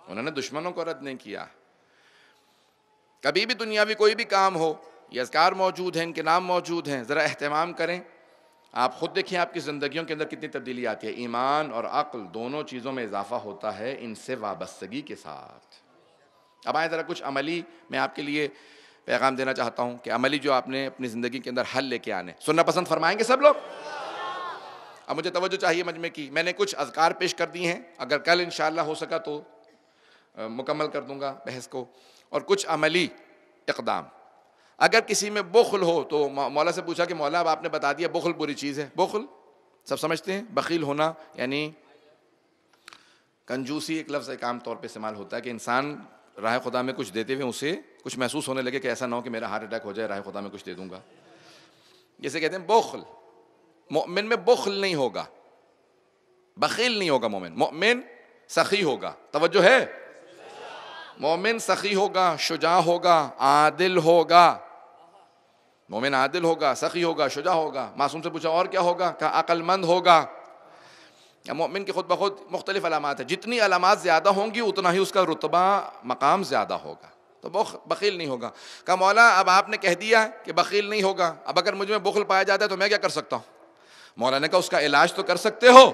انہوں نے دشمنوں کو رد نہیں کیا۔ کبھی بھی دنیاوی کوئی بھی کام ہو، یہ اذکار موجود ہیں، ان کے نام موجود ہیں، ذرا اہتمام کریں۔ آپ خود دیکھیں آپ کی زندگیوں کے اندر کتنی تبدیلی آتی ہے، ایمان اور عقل دونوں چیزوں میں اضافہ ہوتا ہے ان سے وابستگی کے ساتھ۔ اب آئیں ذرا کچھ عملی میں آپ کے لیے پیغام دینا چاہتا ہوں کہ عملی جو آپ نے اپنی زندگی کے اندر حل لے کے آنے، سننا پسند فرمائیں گے سب لوگ؟ اب مجھے توجہ چاہیے مجمع کی، میں نے کچھ اذکار پیش کر دی ہیں، اگر کل انشاءاللہ ہو سکا تو مکمل کر دوں گا بحث کو، اور کچھ عملی اقدام۔ اگر کسی میں بخل ہو تو مولا سے پوچھا کہ مولا اب آپ نے بتا دیا بخل بری چیز ہے، بخل سب سمجھتے ہیں، بخیل ہونا یعنی کنجوسی ایک لفظ ایک عام طور پہ استعمال ہوتا ہے کہ انسان راہ خدا میں کچھ دیتے ہوئے اسے کچھ محسوس ہونے لگے کہ ایسا نہ ہو کہ میرا ہارٹ اٹیک ہو جائے، راہ خدا میں کچھ دے دوں گا، جسے کہتے ہیں بخل۔ مومن میں بخل نہیں ہوگا، بخیل نہیں ہوگا، مومن سخی ہوگا، توجہ ہے، مومن سخی ہوگا، شجاع ہوگا، عادل ہوگا، مومن عادل ہوگا، سخی ہوگا، شجاع ہوگا۔ معصوم سے پوچھا اور کیا ہوگا؟ کہا عقل مند ہوگا۔ مومن کی خود بخود مختلف علامات ہیں، جتنی علامات زیادہ ہوں گی اتنا ہی اس کا رتبہ مقام زیادہ ہوگا، تو بخیل نہیں ہوگا۔ کہا مولا اب آپ نے کہہ دیا کہ بخیل نہیں ہوگا، اب اگر مجھ میں بخل پایا جاتا ہے تو میں کیا کر سکتا ہوں؟ مولا نے کہا اس کا علاج تو کر سکتے ہو۔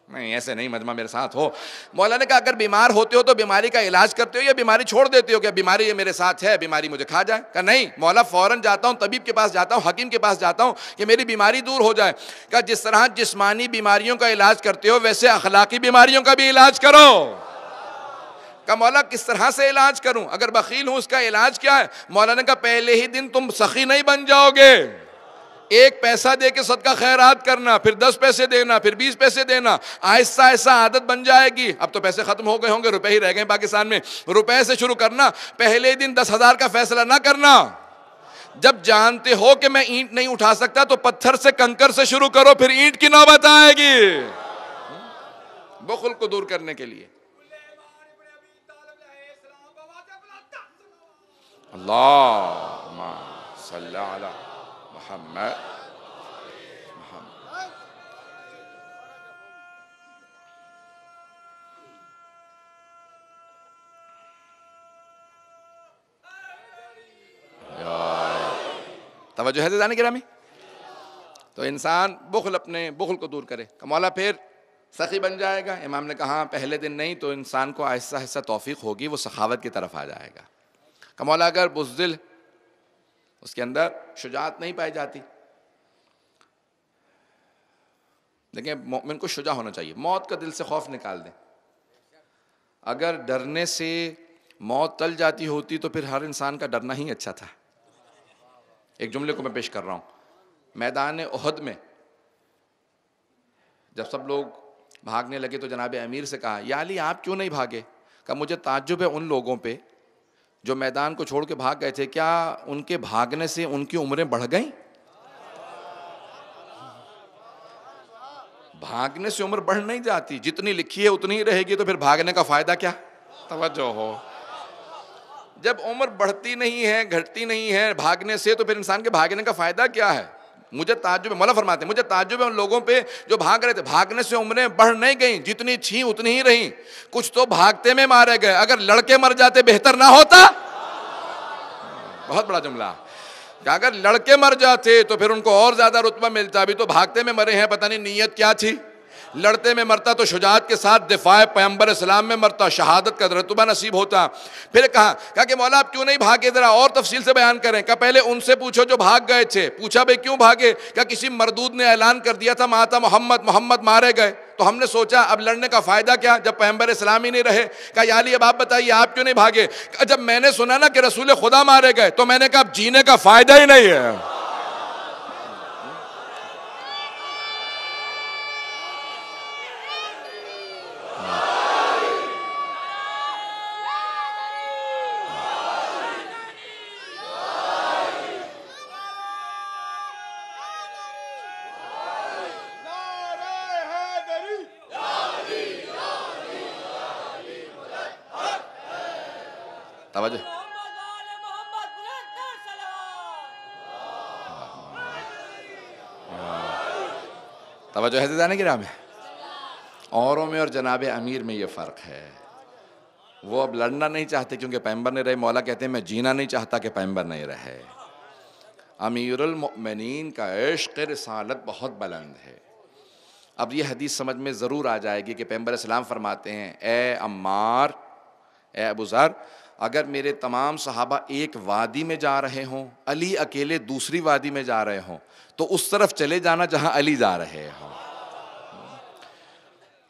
نہیں ایسے نہیں، مجمع میرے ساتھ ہو۔ مولا نے کہا اگر بیمار ہوتے ہو تو بیماری کا علاج کرتے ہو یا بیماری چھوڑ دیتے ہو؟ کہ بیماری یہ میرے ساتھ ہے، بیماری مجھے کھا جائے؟ کہا نہیں مولا فوراً جاتا ہوں، طبیب کے پاس جاتا ہوں، حکیم کے پاس جاتا ہوں کہ میری بیماری دور ہو جائے۔ کہا جس طرح جسمانی بیماریوں کا علاج کرتے ہو ویسے اخلاقی بیماریوں کا بھی علاج کرو۔ کہا مولا کس طرح سے علاج کروں؟ اگر بخیل ہوں اس کا علاج کیا ہے؟ مولا نے کہا پہلے ہی دن تم سخی نہیں بن جاؤ گے، 1 پیسہ دے کے صدقہ خیرات کرنا، پھر 10 پیسے دینا، پھر 20 پیسے دینا، آہستہ آہستہ عادت بن جائے گی۔ اب تو پیسے ختم ہو گئے ہوں گے، روپے ہی رہ گئے پاکستان میں، روپے سے شروع کرنا، پہلے دن 10,000 کا فیصلہ نہ کرنا۔ جب جانتے ہو کہ میں اینٹ نہیں اٹھا سکتا تو پتھر سے کنکر سے شروع کرو، پھر اینٹ کی نوبت آئے گی۔ بخل کو دور کرنے کے لیے اللہم صلی علی محمد۔ توجہ ہے عزیزان گرامی؟ تو انسان اپنے بخل کو دور کرے۔ کہ مولا پھر سخی بن جائے گا؟ امام نے کہا پہلے دن نہیں، تو انسان کو آہستہ آہستہ توفیق ہوگی، وہ سخاوت کی طرف آ جائے گا۔ کہ مولا اگر بزدل اس کے اندر شجاعت نہیں پائی جاتی، دیکھیں مومن کو شجاع ہونا چاہیے، موت کا دل سے خوف نکال دیں۔ اگر ڈرنے سے موت ٹل جاتی ہوتی تو پھر ہر انسان کا ڈرنا ہی اچھا تھا۔ ایک جملے کو میں پیش کر رہا ہوں، میدان احد میں جب سب لوگ بھاگنے لگے تو جناب امیر سے کہا یا علی آپ کیوں نہیں بھاگے؟ کہا مجھے تعجب ہے ان لوگوں پہ جو میدان کو چھوڑ کے بھاگ گئے تھے، کیا ان کے بھاگنے سے ان کی عمریں بڑھ گئیں؟ بھاگنے سے عمر بڑھ نہیں جاتی، جتنی لکھی ہے اتنی ہی رہے گی، تو پھر بھاگنے کا فائدہ کیا؟ توجہ ہو، جب عمر بڑھتی نہیں ہے، گھٹتی نہیں ہے بھاگنے سے، تو پھر انسان کے بھاگنے کا فائدہ کیا ہے؟ مجھے تعجب ہے، مولا فرماتے ہیں مجھے تعجب ہے ان لوگوں پہ جو بھاگ رہے تھے، بھاگنے سے عمریں بڑھ نہیں گئیں، جتنی تھیں اتنی ہی رہیں، کچھ تو بھاگتے میں مارے گئے، اگر لڑکے مر جاتے بہتر نہ ہوتا؟ بہت بڑا جملہ، کہ اگر لڑکے مر جاتے تو پھر ان کو اور زیادہ رتبہ ملتا، ابھی تو بھاگتے میں مرے ہیں، پتہ نہیں نیت کیا تھی، لڑتے میں مرتا تو شجاعت کے ساتھ دفاع پیغمبر اسلام میں مرتا، شہادت کا رتبہ نصیب ہوتا۔ پھر کہا کہ مولا آپ کیوں نہیں بھاگے، ذرا اور تفصیل سے بیان کریں۔ کہا پہلے ان سے پوچھو جو بھاگ گئے تھے، پوچھا بھئی کیوں بھاگے؟ کہا کسی مردود نے اعلان کر دیا تھا ماتا محمد مارے گئے، تو ہم نے سوچا اب لڑنے کا فائدہ کیا جب پیغمبر اسلام ہی نہیں رہے۔ کہا یا علی اب آپ بتائیے آپ کیوں نہیں بھاگے؟ کہا جب میں نے سنا نا کہ رسول خدا مارے گئے تو میں نے کہا اب جینے کا فائدہ ہی نہیں ہے۔ توجہ توجہ ہے عزیزان کرام میں، اوروں میں اور جناب امیر میں یہ فرق ہے، وہ اب لڑنا نہیں چاہتے کیونکہ پیغمبر نہیں رہے، مولا کہتے ہیں میں جینا نہیں چاہتا کہ پیغمبر نہیں رہے۔ امیر المؤمنین کا عشق رسالت بہت بلند ہے۔ اب یہ حدیث سمجھ میں ضرور آ جائے گی کہ پیغمبر اسلام فرماتے ہیں اے عمار، اے ابو ذر، اگر میرے تمام صحابہ ایک وادی میں جا رہے ہوں، علی اکیلے دوسری وادی میں جا رہے ہوں، تو اس طرف چلے جانا جہاں علی جا رہے ہوں۔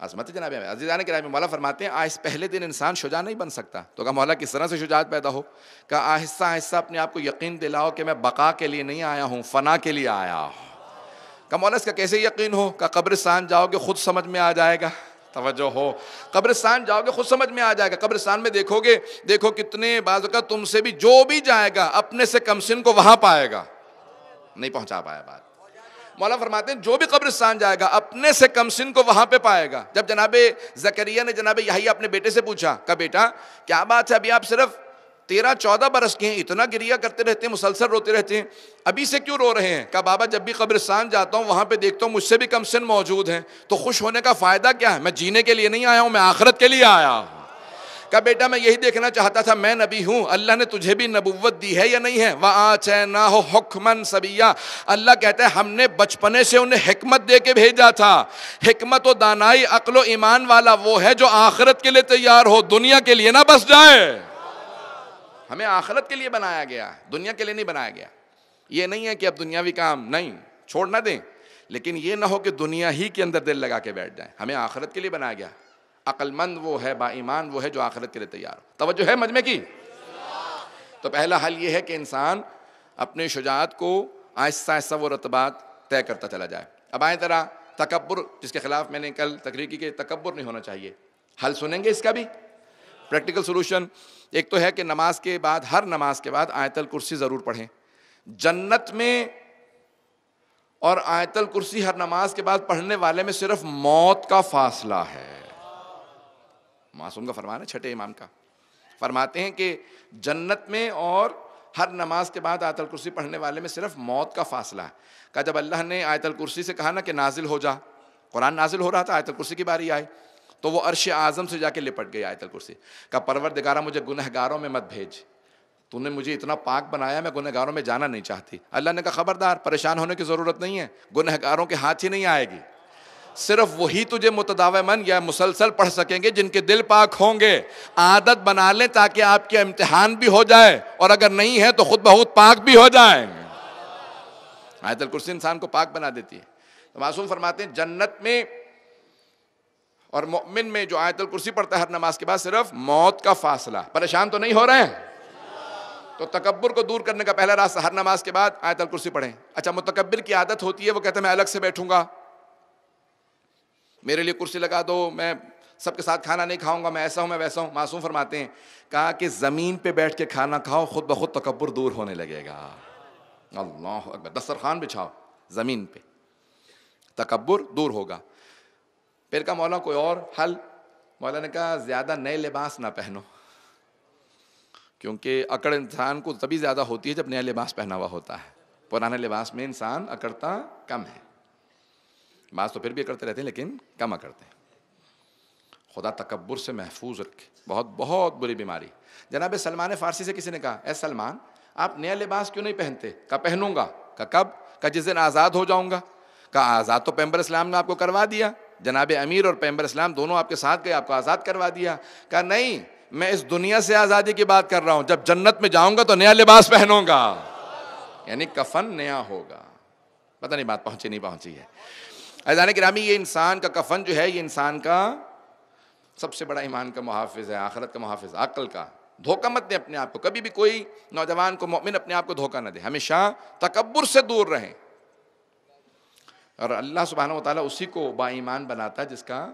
عظمت جناب عزیزان کرام، مولا فرماتے ہیں آج پہلے دن انسان شجاع نہیں بن سکتا۔ تو کہا مولا کس طرح سے شجاعت پیدا ہو؟ کہا آہستہ آہستہ اپنے آپ کو یقین دلاؤ کہ میں بقا کے لیے نہیں آیا ہوں، فنا کے لیے آیا ہوں۔ کہا مولا اس کا کیسے یقین ہو؟ کہا قبرستان جاؤ گے خود سمجھ میں آ جائے گا۔ توجہ ہو، قبرستان جاؤ گے خود سمجھ میں آ جائے گا۔ قبرستان میں دیکھو گے، دیکھو کتنے بعض اوقات تم سے بھی جو بھی جائے گا اپنے سے کم سن کو وہاں پائے گا۔ نہیں پہنچا پایا بات۔ مولا فرماتے ہیں جو بھی قبرستان جائے گا اپنے سے کم سن کو وہاں پہ پائے گا۔ جب جناب زکریا نے جناب یحییٰ اپنے بیٹے سے پوچھا، کہا بیٹا کیا بات ہے ابھی آپ صرف 13-14 برس کے ہیں، اتنا گریہ کرتے رہتے ہیں، مسلسل روتے رہتے ہیں، ابھی سے کیوں رو رہے ہیں؟ کہا بابا جب بھی قبرستان جاتا ہوں وہاں پہ دیکھتا ہوں مجھ سے بھی کم سن موجود ہیں، تو خوش ہونے کا فائدہ کیا ہے؟ میں جینے کے لیے نہیں آیا ہوں، میں آخرت کے لیے آیا ہوں۔ کہا بیٹا میں یہی دیکھنا چاہتا تھا، میں نبی ہوں، اللہ نے تجھے بھی نبوت دی ہے یا نہیں ہے؟ وَآتَيْنَاهُ حُكْمًا صَبِيًّا، اللہ کہتا ہے ہم نے بچپنے سے انہیں حکمت دے کے بھیجا تھا۔ حکمت و دانائی، عقل و ایمان والا وہ ہے جو آخرت کے لیے تیار ہو، دنیا کے لیے نہ بس جائے۔ ہمیں آخرت کے لیے بنایا گیا، دنیا کے لیے نہیں بنایا گیا۔ یہ نہیں ہے کہ اب دنیاوی کام نہیں چھوڑ نہ دیں، لیکن یہ نہ ہو کہ دنیا ہی کے اندر دل لگا کے بیٹھ جائیں۔ ہمیں آخرت کے لیے بنایا گیا۔ عقل مند وہ ہے، با ایمان وہ ہے جو آخرت کے لیے تیار ہو۔ توجہ ہے مجمع کی؟ تو پہلا حل یہ ہے کہ انسان اپنے شجاعت کو آہستہ آہستہ وہ رتبات طے کرتا چلا جائے۔ اب آئیں ذرا تکبر، جس کے خلاف میں نے کل تقریر کی کہ تکبر نہیں ہونا چاہیے، حل سنیں گے اس کا بھی پریکٹیکل سولوشن۔ ایک تو ہے کہ نماز کے بعد، ہر نماز کے بعد آیت الکرسی ضرور پڑھیں۔ جنت میں اور آیت الکرسی ہر نماز کے بعد پڑھنے والے میں صرف موت کا فاصلہ ہے۔ معصوم کا فرمان ہے، چھٹے امام کا، فرماتے ہیں کہ جنت میں اور ہر نماز کے بعد آیت الکرسی پڑھنے والے میں صرف موت کا فاصلہ ہے۔ کہ جب اللہ نے آیت الکرسی سے کہا نا کہ نازل ہو جا، قرآن نازل ہو رہا تھا، آیت الکرسی کی باری آئی تو وہ عرش اعظم سے جا کے لپٹ گئی آیت الکرسی۔ کہ پروردگارہ مجھے گنہگاروں میں مت بھیج، تو نے مجھے اتنا پاک بنایا، میں گنہگاروں میں جانا نہیں چاہتی۔ اللہ نے کہا خبردار، پریشان ہونے کی ضرورت نہیں ہے، گنہگاروں کے ہاتھ ہی نہیں آئے گی، صرف وہی تجھے متداوماً یا مسلسل پڑھ سکیں گے جن کے دل پاک ہوں گے۔ عادت بنا لیں تاکہ آپ کے امتحان بھی ہو جائے، اور اگر نہیں ہے تو خود بہت پاک بھی ہو جائیں۔ آیت الکرسی انسان کو پاک بنا دیتی ہے۔ تو معصوم فرماتے ہیں جنت میں اور مؤمن میں جو آیت الکرسی پڑھتا ہے ہر نماز کے بعد صرف موت کا فاصلہ۔ پریشان تو نہیں ہو رہے ہیں؟ تو تکبر کو دور کرنے کا پہلا راستہ، ہر نماز کے بعد آیت الکرسی پڑھیں۔ اچھا متکبر کی عادت ہوتی ہے، وہ کہتا ہے میں الگ سے بیٹھوں گا، میرے لیے کرسی لگا دو، میں سب کے ساتھ کھانا نہیں کھاؤں گا، میں ایسا ہوں میں ویسا ہوں. معصوم فرماتے ہیں کہا کہ زمین پہ بیٹھ کے کھانا کھاؤ، خود بخود تکبر دور ہونے لگے گا. اللہ اکبر. دسترخوان بچھاؤ زمین پہ، تکبر دور ہوگا. پھر کہا مولا کوئی اور حل؟ مولا نے کہا زیادہ نئے لباس نہ پہنو، کیونکہ اکڑ انسان کو تبھی زیادہ ہوتی ہے جب نیا لباس پہنا ہوا ہوتا ہے. پرانے لباس میں انسان اکڑتا کم ہے. بعض تو پھر بھی اکڑتے رہتے ہیں لیکن کم اکڑتے ہیں. خدا تکبر سے محفوظ رکھے، بہت بہت بری بیماری. جناب سلمان فارسی سے کسی نے کہا اے سلمان آپ نیا لباس کیوں نہیں پہنتے؟ کہا پہنوں گا. کہا کب؟ کہا جس دن آزاد ہو جاؤں گا. کہا آزاد تو پیغمبر اسلام نے آپ کو کروا دیا، جناب امیر اور پیغمبر اسلام دونوں آپ کے ساتھ گئے، آپ کو آزاد کروا دیا. کہا نہیں، میں اس دنیا سے آزادی کی بات کر رہا ہوں، جب جنت میں جاؤں گا تو نیا لباس پہنوں گا، یعنی کفن نیا ہوگا. پتہ نہیں بات پہنچی نہیں پہنچی ہے. عزیزان گرامی، یہ انسان کا کفن جو ہے یہ انسان کا سب سے بڑا ایمان کا محافظ ہے، آخرت کا محافظ، عقل کا. دھوکہ مت دیں اپنے آپ کو، کبھی بھی کوئی نوجوان کو مومن اپنے آپ کو دھوکہ نہ دے. ہمیشہ تکبر سے دور رہیں. اور اللہ سبحانہ و تعالیٰ اسی کو با ایمان بناتا ہے جس کا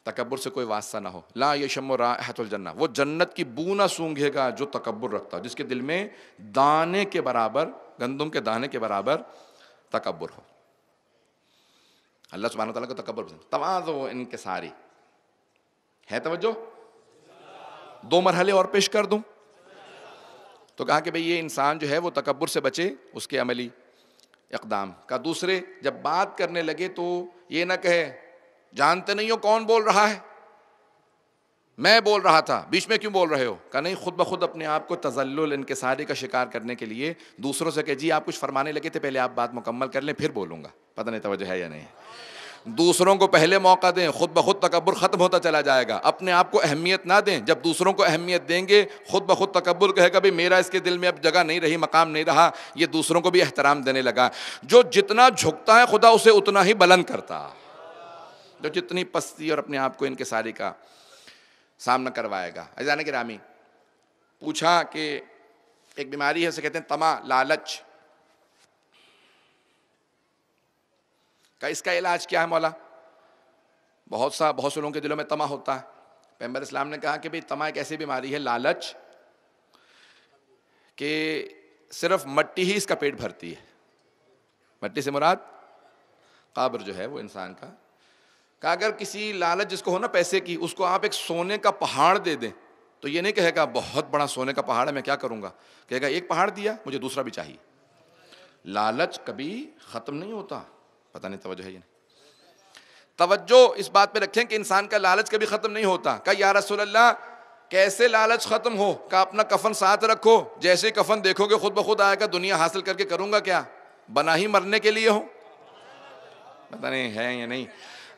تکبر سے کوئی واسطہ نہ ہو. لا یشم رائحۃ الجنہ، وہ جنت کی بو نہ سونگھے گا جو تکبر رکھتا ہو، جس کے دل میں دانے کے برابر، گندم کے دانے کے برابر تکبر ہو. اللہ سبحانہ و تعالیٰ کو تکبر پسند. تواضع و انکساری ہے. توجہ، دو مرحلے اور پیش کر دوں تو کہا کہ بھئی یہ انسان جو ہے وہ تکبر سے بچے، اس کے عملی اقدام کا. دوسرے، جب بات کرنے لگے تو یہ نہ کہے جانتے نہیں ہو کون بول رہا ہے، میں بول رہا تھا، بیچ میں کیوں بول رہے ہو. کہا نہیں، خود بخود اپنے آپ کو تذلل انکساری کا شکار کرنے کے لیے دوسروں سے کہ جی آپ کچھ فرمانے لگے تھے، پہلے آپ بات مکمل کر لیں پھر بولوں گا. پتہ نہیں توجہ ہے یا نہیں. دوسروں کو پہلے موقع دیں، خود بخود تکبر ختم ہوتا چلا جائے گا. اپنے آپ کو اہمیت نہ دیں، جب دوسروں کو اہمیت دیں گے خود بخود تکبر کہے گا بھی میرا اس کے دل میں اب جگہ نہیں رہی، مقام نہیں رہا، یہ دوسروں کو بھی احترام دینے لگا. جو جتنا جھکتا ہے خدا اسے اتنا ہی بلند کرتا. جو جتنی پستی اور اپنے آپ کو انکساری کا سامنا کروائے گا. عزیزان گرامی، پوچھا کہ ایک بیماری ہے اسے کہتے ہیں طمع، لالچ. کہ اس کا علاج کیا ہے مولا؟ بہت سے لوگوں کے دلوں میں طمع ہوتا ہے. پیغمبر اسلام نے کہا کہ بھئی طمع ایک ایسی بیماری ہے، لالچ، کہ صرف مٹی ہی اس کا پیٹ بھرتی ہے. مٹی سے مراد قبر جو ہے وہ انسان کا. کہ اگر کسی لالچ جس کو ہو نا پیسے کی، اس کو آپ ایک سونے کا پہاڑ دے دیں تو یہ نہیں کہے گا بہت بڑا سونے کا پہاڑ ہے میں کیا کروں گا، کہے گا ایک پہاڑ دیا مجھے دوسرا بھی چاہیے. لالچ کبھی ختم نہیں ہوتا. پتہ نہیں توجہ ہے یہ نہیں. توجہ اس بات پہ رکھیں کہ انسان کا لالچ کبھی ختم نہیں ہوتا. کہ یا رسول اللہ کیسے لالچ ختم ہو؟ کہ اپنا کفن ساتھ رکھو، جیسے کفن دیکھو گے خود بخود آئے گا دنیا حاصل کر کے کروں گا کیا، بنا ہی مرنے کے لیے ہو. پتہ نہیں ہے یا نہیں.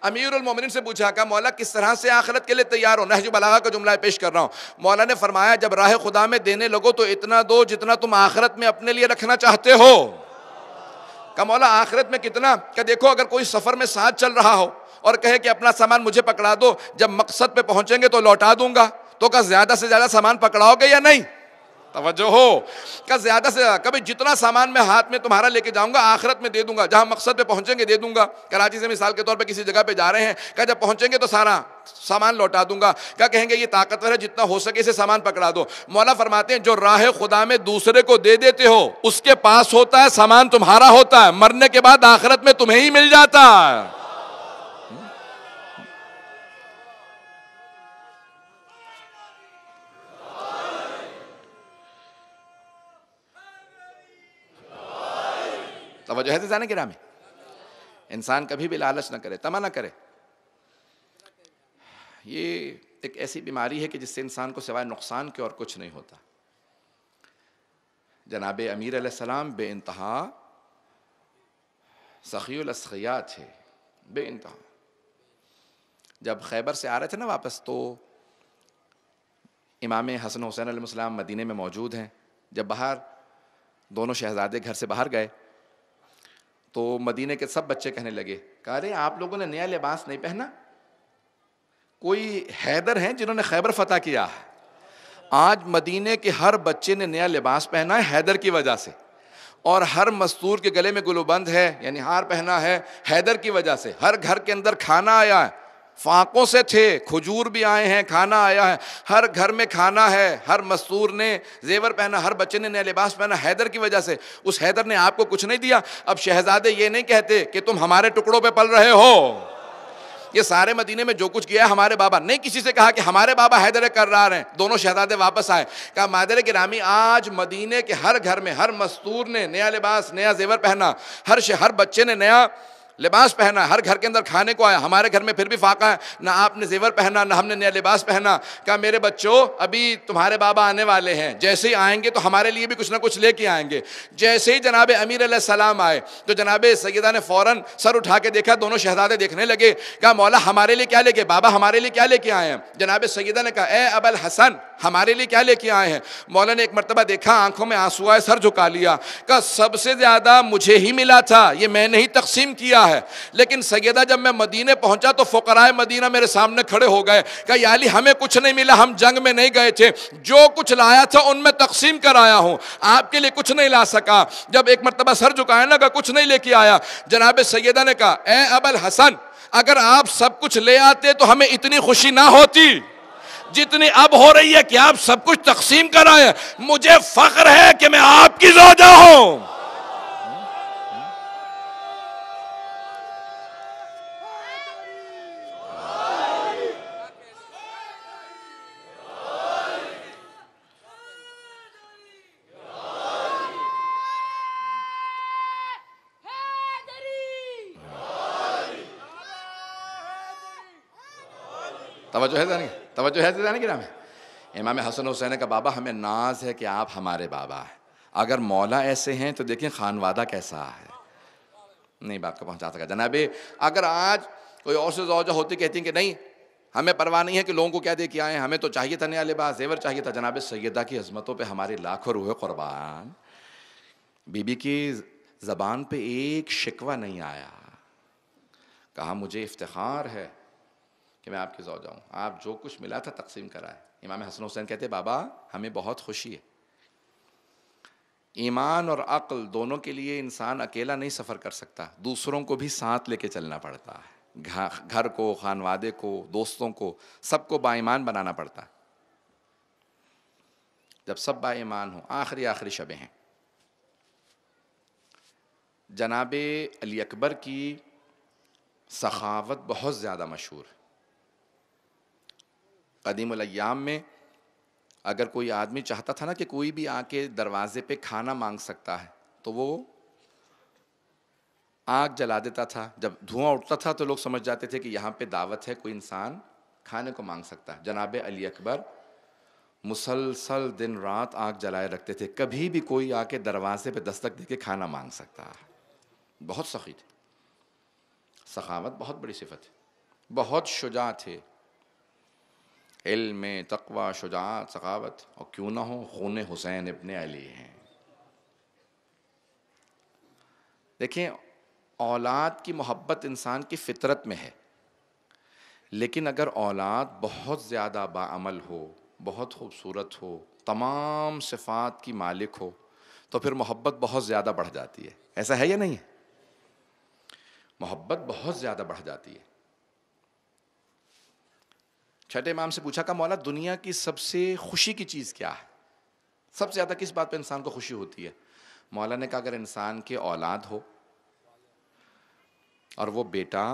امیر المومنین سے پوچھا کہ مولا کس طرح سے آخرت کے لیے تیار ہو؟ نہج بلاغہ کا جملہ پیش کر رہا ہوں. مولا نے فرمایا جب راہ خدا میں دینے لگو تو اتنا دو جتنا تم آخرت میں اپنے لیے رکھنا چاہتے ہو. کہ مولا آخرت میں کتنا؟ کہ دیکھو اگر کوئی سفر میں ساتھ چل رہا ہو اور کہے کہ اپنا سامان مجھے پکڑا دو، جب مقصد پہ پہنچیں گے تو لوٹا دوں گا، تو کہ زیادہ سے زیادہ سامان پکڑاؤ گے یا نہیں؟ توجہ ہو. کہ زیادہ سے زیادہ، کبھی جتنا سامان میں ہاتھ میں تمہارا لے کے جاؤں گا آخرت میں دے دوں گا، جہاں مقصد پہ پہنچیں گے دے دوں گا. کراچی سے مثال کے طور پہ کسی جگہ پہ جا رہے ہیں، کہ جب پہنچیں گے تو سارا سامان لوٹا دوں گا. کیا کہیں گے یہ طاقتور ہے، جتنا ہو سکے اسے سامان پکڑا دو. مولا فرماتے ہیں جو راہ خدا میں دوسرے کو دے دیتے ہو اس کے پاس ہوتا ہے، سامان تمہارا ہوتا ہے، مرنے کے بعد آخرت میں تمہیں ہی مل جاتا ہے. توجہ ہے عزیزان گرامی. انسان کبھی بھی لالچ نہ کرے، طمع نہ کرے. یہ ایک ایسی بیماری ہے کہ جس سے انسان کو سوائے نقصان کے اور کچھ نہیں ہوتا. جناب امیر علیہ السلام بے انتہا سخی الاسخیاء تھے، بے انتہا. جب خیبر سے آ رہے تھے نا واپس تو امام حسن حسین علیہ السلام مدینے میں موجود ہیں. جب باہر دونوں شہزادے گھر سے باہر گئے تو مدینے کے سب بچے کہنے لگے کہ ارے آپ لوگوں نے نیا لباس نہیں پہنا. کوئی حیدر ہیں جنہوں نے خیبر فتح کیا ہے، آج مدینے کے ہر بچے نے نیا لباس پہنا ہے حیدر کی وجہ سے. اور ہر مستور کے گلے میں گلوبند ہے، یعنی ہار پہنا ہے حیدر کی وجہ سے۔ ہر گھر کے اندر کھانا آیا ہے، فاقوں سے تھے، کھجور بھی آئے ہیں، کھانا آیا ہے، ہر گھر میں کھانا ہے، ہر مستور نے زیور پہنا، ہر بچے نے نیا لباس پہنا حیدر کی وجہ سے۔ اس حیدر نے آپ کو کچھ نہیں دیا۔ اب شہزادے یہ نہیں کہتے کہ تم ہمارے ٹکڑوں پہ پل رہے ہو، یہ سارے مدینے میں جو کچھ کیا ہے ہمارے بابا نہیں، کسی سے کہا کہ ہمارے بابا حیدر کرار ہیں۔ دونوں شہزادے واپس آئے، کہا مادر گرامی آج مدینے کے ہر گھر میں ہر مستور نے نیا لباس، نیا زیور پہنا، ہر بچے نے نیا لباس پہنا، ہر گھر کے اندر کھانے کو آیا، ہمارے گھر میں پھر بھی فاقہ ہے، نہ آپ نے زیور پہنا نہ ہم نے نیا لباس پہنا۔ کہا میرے بچوں ابھی تمہارے بابا آنے والے ہیں، جیسے ہی آئیں گے تو ہمارے لیے بھی کچھ نہ کچھ لے کے آئیں گے۔ جیسے ہی جناب امیر علیہ السلام آئے تو جناب سیدہ نے فوراً سر اٹھا کے دیکھا، دونوں شہزادے دیکھنے لگے، کہا مولا ہمارے لیے کیا لے کے، بابا ہمارے لیے کیا لے کے آئے ہیں؟ جناب سیدہ نے کہا اے ابا الحسن ہمارے لیے کیا لے کے آئے ہیں؟ مولا نے ایک مرتبہ دیکھا، آنکھوں میں آنسو آئے، سر جھکا لیا، کہا سب سے زیادہ مجھے ہی ملا تھا، یہ میں نے ہی تقسیم کیا ہے، لیکن سیدہ جب میں مدینے پہنچا تو فقراء مدینہ میرے سامنے کھڑے ہو گئے، کہا یا علی ہمیں کچھ نہیں ملا، ہم جنگ میں نہیں گئے تھے، جو کچھ لایا تھا ان میں تقسیم کر آیا ہوں، آپ کے لیے کچھ نہیں لا سکا۔ جب ایک مرتبہ سر جھکانے لگا کچھ نہیں لے کے آیا، جناب سیدہ نے کہا اے ابا الحسن اگر آپ سب کچھ لے آتے تو ہمیں اتنی خوشی نہ ہوتی جتنی اب ہو رہی ہے کہ آپ سب کچھ تقسیم کر آئے۔ مجھے فخر ہے کہ میں آپ کی زوجہ ہوں۔ توجہ ہے زیادہ نہیں میں امام حسن حسین نے کہا بابا ہمیں ناز ہے کہ آپ ہمارے بابا ہیں، اگر مولا ایسے ہیں تو دیکھیں خانوادہ کیسا ہے، نہیں بات کو پہنچا سکا۔ جناب اگر آج کوئی اور سے زوجہ ہوتی کہتی ہیں کہ نہیں ہمیں پرواہ نہیں ہے کہ لوگوں کو کیا دے کے آئے ہیں، ہمیں تو چاہیے تھا نیا لباس زیور چاہیے تھا، جناب سیدہ کی عظمتوں پہ ہماری لاکھوں روح قربان، بی بی کی زبان پہ ایک شکوہ نہیں آیا، کہا مجھے افتخار ہے کہ میں آپ کی زوجہ ہوں، آپ جو کچھ ملا تھا تقسیم کرائے۔ امام حسن حسین کہتے بابا ہمیں بہت خوشی ہے، ایمان اور عقل دونوں کے لیے انسان اکیلا نہیں سفر کر سکتا، دوسروں کو بھی ساتھ لے کے چلنا پڑتا ہے، گھر کو، خانوادے کو، دوستوں کو، سب کو با ایمان بنانا پڑتا ہے۔ جب سب با ایمان ہوں، آخری شبیں ہیں، جناب علی اکبر کی سخاوت بہت زیادہ مشہور ہے۔ قدیم الایام میں اگر کوئی آدمی چاہتا تھا نا کہ کوئی بھی آ کے دروازے پہ کھانا مانگ سکتا ہے تو وہ آگ جلا دیتا تھا، جب دھواں اٹھتا تھا تو لوگ سمجھ جاتے تھے کہ یہاں پہ دعوت ہے، کوئی انسان کھانے کو مانگ سکتا ہے۔ جناب علی اکبر مسلسل دن رات آگ جلائے رکھتے تھے، کبھی بھی کوئی آ کے دروازے پہ دستک دے کے کھانا مانگ سکتا ہے، بہت سخی تھے، سخاوت بہت بڑی صفت ہے، بہت شجاع تھے، علم، تقوی، شجاعت، سخاوت، اور کیوں نہ ہو خون حسین ابن علی ہیں۔ دیکھیں اولاد کی محبت انسان کی فطرت میں ہے، لیکن اگر اولاد بہت زیادہ باعمل ہو، بہت خوبصورت ہو، تمام صفات کی مالک ہو تو پھر محبت بہت زیادہ بڑھ جاتی ہے، ایسا ہے یا نہیں ہے؟ محبت بہت زیادہ بڑھ جاتی ہے۔ چھٹے امام سے پوچھا کہ مولا دنیا کی سب سے خوشی کی چیز کیا ہے، سب سے زیادہ کس بات پہ انسان کو خوشی ہوتی ہے؟ مولا نے کہا اگر انسان کے اولاد ہو اور وہ بیٹا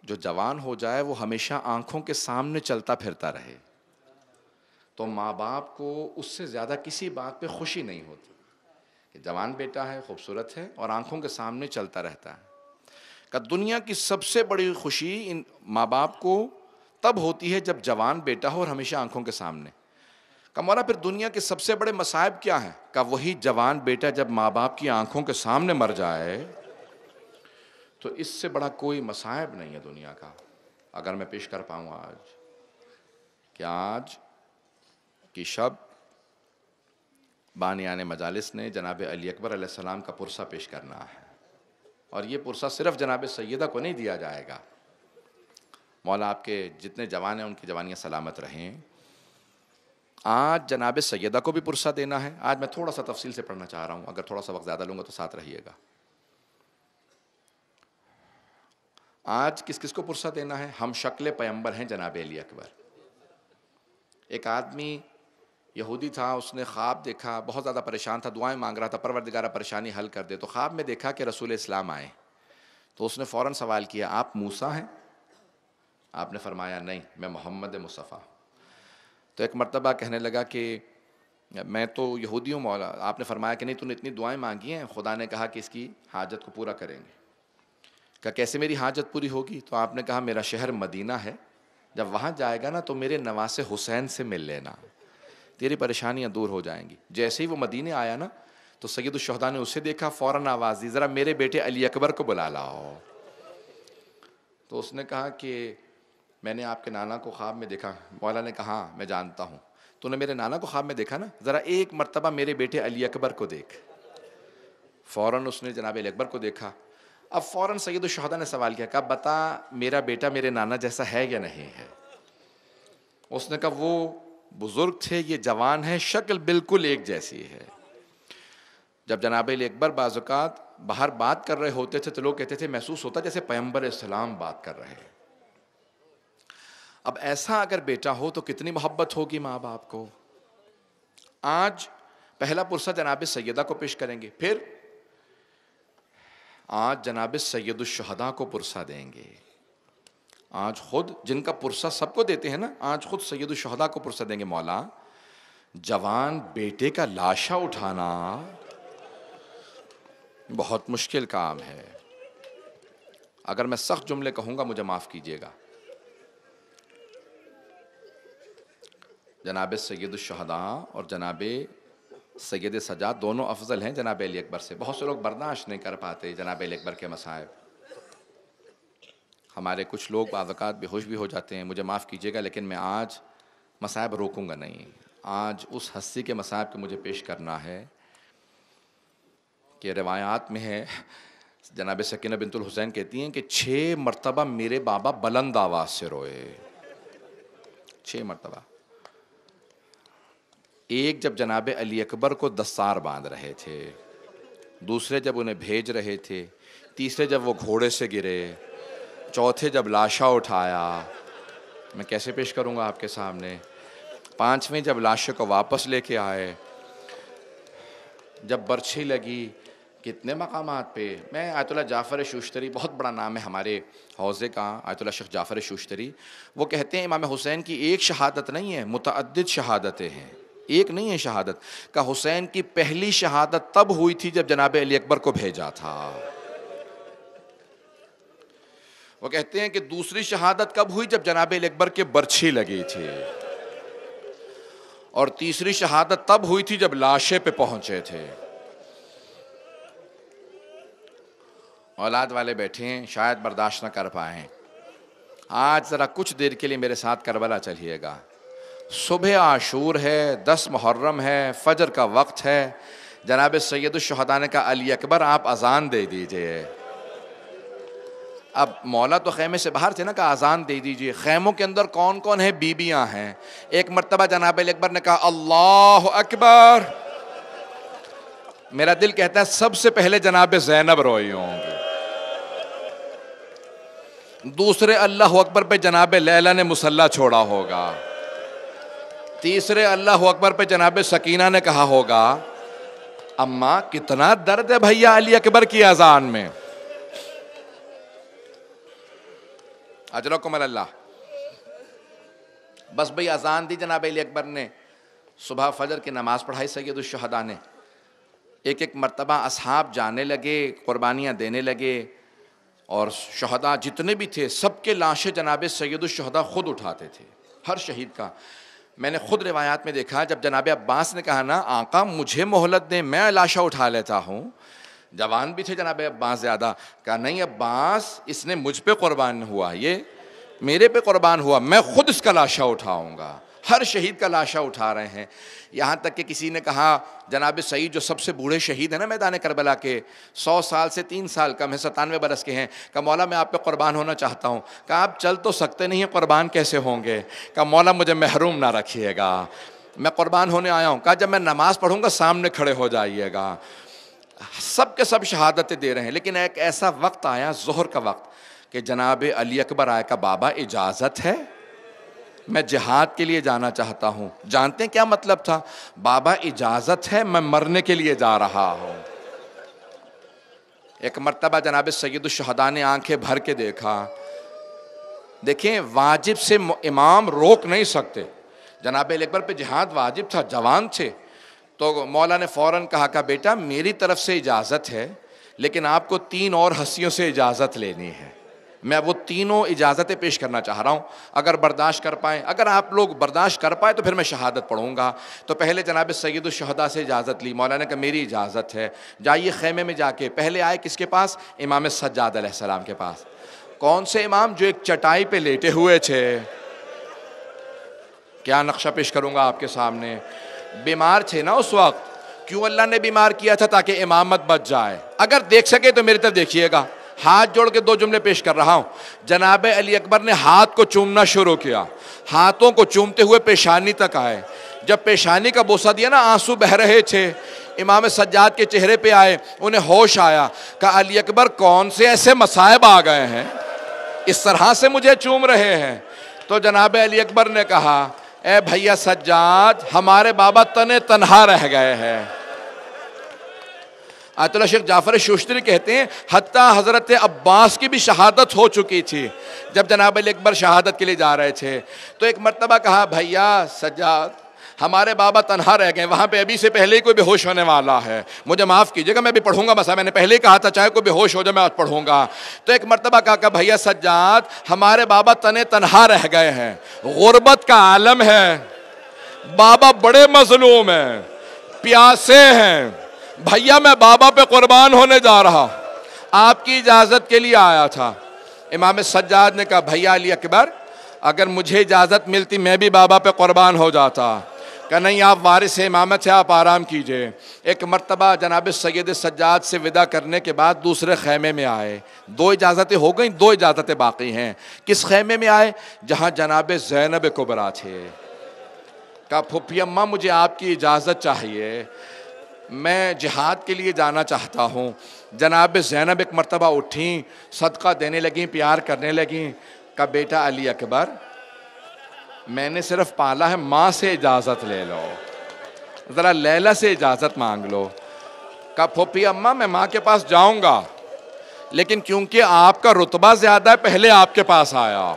جو جوان ہو جائے وہ ہمیشہ آنکھوں کے سامنے چلتا پھرتا رہے تو ماں باپ کو اس سے زیادہ کسی بات پہ خوشی نہیں ہوتی کہ جوان بیٹا ہے، خوبصورت ہے اور آنکھوں کے سامنے چلتا رہتا ہے۔ کہ دنیا کی سب سے بڑی خوشی ان ماں باپ کو تب ہوتی ہے جب جوان بیٹا ہو اور ہمیشہ آنکھوں کے سامنے۔ کہ مولا پھر دنیا کے سب سے بڑے مصائب کیا ہیں؟ کہ وہی جوان بیٹا جب ماں باپ کی آنکھوں کے سامنے مر جائے تو اس سے بڑا کوئی مصائب نہیں ہے دنیا کا۔ اگر میں پیش کر پاؤں آج کہ آج کی شب بانیان مجالس نے جناب علی اکبر علیہ السلام کا پرسہ پیش کرنا ہے، اور یہ پرسہ صرف جناب سیدہ کو نہیں دیا جائے گا۔ مولا آپ کے جتنے جوان ہیں ان کی جوانیاں سلامت رہیں، آج جناب سیدہ کو بھی پرسہ دینا ہے. آج میں تھوڑا سا تفصیل سے پڑھنا چاہ رہا ہوں، اگر تھوڑا سا وقت زیادہ لوں گا تو ساتھ رہیے گا. آج کس کس کو پرسہ دینا ہے؟ ہم شکل پیمبر ہیں جناب علی اکبر. ایک آدمی یہودی تھا، اس نے خواب دیکھا، بہت زیادہ پریشان تھا، دعائیں مانگ رہا تھا پروردگارہ پریشانی حل کر دے. تو خواب میں دیکھا کہ رسول اسلام آئے. تو اس نے فوراً سوال کیا، آپ موسیٰ ہیں؟ آپ نے فرمایا نہیں، میں محمد مصطفیٰ. تو ایک مرتبہ کہنے لگا کہ میں تو یہودی ہوں مولا. آپ نے فرمایا کہ نہیں، تو نے اتنی دعائیں مانگی ہیں، خدا نے کہا کہ اس کی حاجت کو پورا کریں گے. کہ کیسے میری حاجت پوری ہوگی؟ تو آپ نے کہا میرا شہر مدینہ ہے، جب وہاں جائے گا نا تو میرے نواسے حسین سے مل لینا، تیری پریشانیاں دور ہو جائیں گی. جیسے ہی وہ مدینے آیا نا تو سید الشہداء نے اسے دیکھا، فوراً آواز دی، ذرا میرے بیٹے علی اکبر کو بلا لاؤ. تو اس نے کہا کہ میں نے آپ کے نانا کو خواب میں دیکھا. مولا نے کہا میں جانتا ہوں، تو نے میرے نانا کو خواب میں دیکھا نا، ذرا ایک مرتبہ میرے بیٹے علی اکبر کو دیکھ. فوراً اس نے جناب علی اکبر کو دیکھا. اب فوراً سید الشہداء نے سوال کیا، کہا بتا میرا بیٹا میرے نانا جیسا ہے یا نہیں ہے؟ اس نے کہا وہ بزرگ تھے، یہ جوان ہے، شکل بالکل ایک جیسی ہے. جب جناب علی اکبر بعض اوقات باہر بات کر رہے ہوتے تھے تو لوگ کہتے تھے محسوس ہوتا جیسے پیغمبر اسلام بات کر رہے ہیں. اب ایسا اگر بیٹا ہو تو کتنی محبت ہوگی ماں باپ کو. آج پہلا پرسہ جناب سیدہ کو پیش کریں گے، پھر آج جناب سید الشہداء کو پرسہ دیں گے. آج خود جن کا پرسہ سب کو دیتے ہیں نا، آج خود سید الشہداء کو پرسہ دیں گے. مولا جوان بیٹے کا لاشا اٹھانا بہت مشکل کام ہے. اگر میں سخت جملے کہوں گا مجھے معاف کیجیے گا. جناب سید الشہداء اور جناب سید سجاد دونوں افضل ہیں جناب علی اکبر سے. بہت سے لوگ برداشت نہیں کر پاتے جناب علی اکبر کے مصائب. ہمارے کچھ لوگ بعض اوقات بے ہوش بھی ہو جاتے ہیں، مجھے معاف کیجیے گا، لیکن میں آج مصائب روکوں گا نہیں. آج اس ہستی کے مصائب کو مجھے پیش کرنا ہے کہ روایات میں ہے، جناب سکینہ بنت الحسین کہتی ہیں کہ 6 مرتبہ میرے بابا بلند آواز سے روئے. 6 مرتبہ. ایک جب جناب علی اکبر کو دستار باندھ رہے تھے، دوسرے جب انہیں بھیج رہے تھے، تیسرے جب وہ گھوڑے سے گرے، چوتھے جب لاشا اٹھایا. میں کیسے پیش کروں گا آپ کے سامنے؟ 5ویں جب لاشے کو واپس لے کے آئے، جب برچھی لگی، کتنے مقامات پہ. میں آیت اللہ جعفر شوشتری، بہت بڑا نام ہے ہمارے حوزے کا، آیت اللہ شیخ جعفر شوشتری، وہ کہتے ہیں امام حسین کی ایک شہادت نہیں ہے، متعدد شہادتیں ہیں، ایک نہیں ہے شہادت. کہ حسین کی پہلی شہادت تب ہوئی تھی جب جناب علی اکبر کو بھیجا تھا. وہ کہتے ہیں کہ دوسری شہادت کب ہوئی؟ جب جناب علی اکبر کے برچھی لگی تھی. اور تیسری شہادت تب ہوئی تھی جب لاشے پہ پہنچے تھے. اولاد والے بیٹھے ہیں، شاید برداشت نہ کر پائیں. آج ذرا کچھ دیر کے لیے میرے ساتھ کربلا چلیے گا. صبح عاشور ہے، 10 محرم ہے، فجر کا وقت ہے. جناب سید الشہداء نے کہا علی اکبر آپ اذان دے دیجئے. اب مولا تو خیمے سے باہر تھے نا، کہا اذان دے دیجئے. خیموں کے اندر کون کون ہیں؟ بیبیاں ہیں. ایک مرتبہ جناب علی اکبر نے کہا اللہ اکبر. میرا دل کہتا ہے سب سے پہلے جناب زینب روئی ہوں گی. دوسرے اللہ اکبر پہ جناب لیلا نے مصلی چھوڑا ہوگا. تیسرے اللہ اکبر پہ جناب سکینہ نے کہا ہوگا اماں کتنا درد ہے بھیا علی اکبر کی اذان میں. اجرکم اللہ. بس بھئی اذان دی جناب علی اکبر نے، صبح فجر کی نماز پڑھائی سید الشہداء نے. ایک ایک مرتبہ اصحاب جانے لگے، قربانیاں دینے لگے، اور شہداء جتنے بھی تھے سب کے لاشیں جناب سید الشہداء خود اٹھاتے تھے، ہر شہید کا. میں نے خود روایات میں دیکھا جب جناب عباس نے کہا نا آقا مجھے مہلت دیں میں لاشا اٹھا لیتا ہوں، جوان بھی تھے جناب عباس زیادہ، کہا نہیں عباس اس نے مجھ پہ قربان ہوا، یہ میرے پہ قربان ہوا، میں خود اس کا لاشا اٹھاؤں گا. ہر شہید کا لاشا اٹھا رہے ہیں. یہاں تک کہ کسی نے کہا جناب سعید جو سب سے بوڑھے شہید ہیں نا میدان کربلا کے، 100 سال سے 3 سال کم ہے، 97 برس کے ہیں، کہ مولا میں آپ پہ قربان ہونا چاہتا ہوں. کہا آپ چل تو سکتے نہیں ہیں، قربان کیسے ہوں گے؟ کہ مولا مجھے محروم نہ رکھیے گا. میں قربان ہونے آیا ہوں. کہا جب میں نماز پڑھوں گا سامنے کھڑے ہو جائیے گا. سب کے سب شہادتیں دے رہے ہیں, لیکن ایک ایسا وقت آیا ظہر کا وقت کہ جناب علی اکبر آئے. کہا بابا اجازت ہے, میں جہاد کے لیے جانا چاہتا ہوں. جانتے ہیں کیا مطلب تھا؟ بابا اجازت ہے, میں مرنے کے لیے جا رہا ہوں. ایک مرتبہ جناب سید الشہداء نے آنکھیں بھر کے دیکھا. دیکھیں واجب سے امام روک نہیں سکتے. جناب علی اکبر پہ جہاد واجب تھا, جوان تھے. تو مولا نے فوراً کہا کہ بیٹا میری طرف سے اجازت ہے, لیکن آپ کو 3 اور ہستیوں سے اجازت لینی ہے. میں وہ تینوں اجازتیں پیش کرنا چاہ رہا ہوں, اگر برداشت کر پائیں. اگر آپ لوگ برداشت کر پائے تو پھر میں شہادت پڑھوں گا. تو پہلے جناب سید الشہداء سے اجازت لی. مولا نے کہا میری اجازت ہے, جائیے خیمے میں جا کے. پہلے آئے کس کے پاس؟ امام سجاد علیہ السلام کے پاس. کون سے امام؟ جو ایک چٹائی پہ لیٹے ہوئے تھے. کیا نقشہ پیش کروں گا آپ کے سامنے. بیمار تھے نا اس وقت. کیوں اللہ نے بیمار کیا تھا؟ تاکہ امامت بچ جائے. اگر دیکھ سکے تو میری طرف دیکھیے گا. ہاتھ جوڑ کے 2 جملے پیش کر رہا ہوں. جناب علی اکبر نے ہاتھ کو چومنا شروع کیا. ہاتھوں کو چومتے ہوئے پیشانی تک آئے. جب پیشانی کا بوسہ دیا نا, آنسو بہ رہے تھے. امام سجاد کے چہرے پہ آئے, انہیں ہوش آیا. کہا علی اکبر کون سے ایسے مصائب آ گئے ہیں, اس طرح سے مجھے چوم رہے ہیں. تو جناب علی اکبر نے کہا اے بھیا سجاد, ہمارے بابا تنے تنہا رہ گئے ہیں. آیت اللہ شیخ جعفر شوشتری کہتے ہیں حتیٰ حضرت عباس کی بھی شہادت ہو چکی تھی جب جناب علی اکبر شہادت کے لیے جا رہے تھے. تو ایک مرتبہ کہا بھیا سجاد, ہمارے بابا تنہا رہ گئے, وہاں پہ ابھی سے پہلے ہی کوئی بے ہوش ہونے والا ہے, مجھے معاف کیجیے گا, میں بھی پڑھوں گا. بس میں نے پہلے ہی کہا تھا چاہے کوئی بے ہوش ہو جائے میں آج پڑھوں گا. تو ایک مرتبہ کہا کہ بھیا سجاد, ہمارے بابا تنہا رہ گئے ہیں, غربت کا عالم ہے, بابا بڑے مظلوم ہیں, پیاسے ہیں. بھیا میں بابا پہ قربان ہونے جا رہا, آپ کی اجازت کے لیے آیا تھا. امام سجاد نے کہا بھیا علی اکبر, اگر مجھے اجازت ملتی میں بھی بابا پہ قربان ہو جاتا. کہ نہیں, آپ وارث امامت سے, آپ آرام کیجئے. ایک مرتبہ جناب سید سجاد سے ودا کرنے کے بعد دوسرے خیمے میں آئے. 2 اجازتیں ہو گئیں, 2 اجازتیں باقی ہیں. کس خیمے میں آئے؟ جہاں جناب زینب کبریٰ تھے. کہا پھوپھی اماں مجھے آپ کی اجازت چاہیے, میں جہاد کے لیے جانا چاہتا ہوں. جناب زینب ایک مرتبہ اٹھیں, صدقہ دینے لگیں, پیار کرنے لگیں. کہا بیٹا علی اکبر, میں نے صرف پالا ہے, ماں سے اجازت لے لو, ذرا لیلا سے اجازت مانگ لو. کہا پھوپھی اماں میں ماں کے پاس جاؤں گا, لیکن کیونکہ آپ کا رتبہ زیادہ ہے پہلے آپ کے پاس آیا.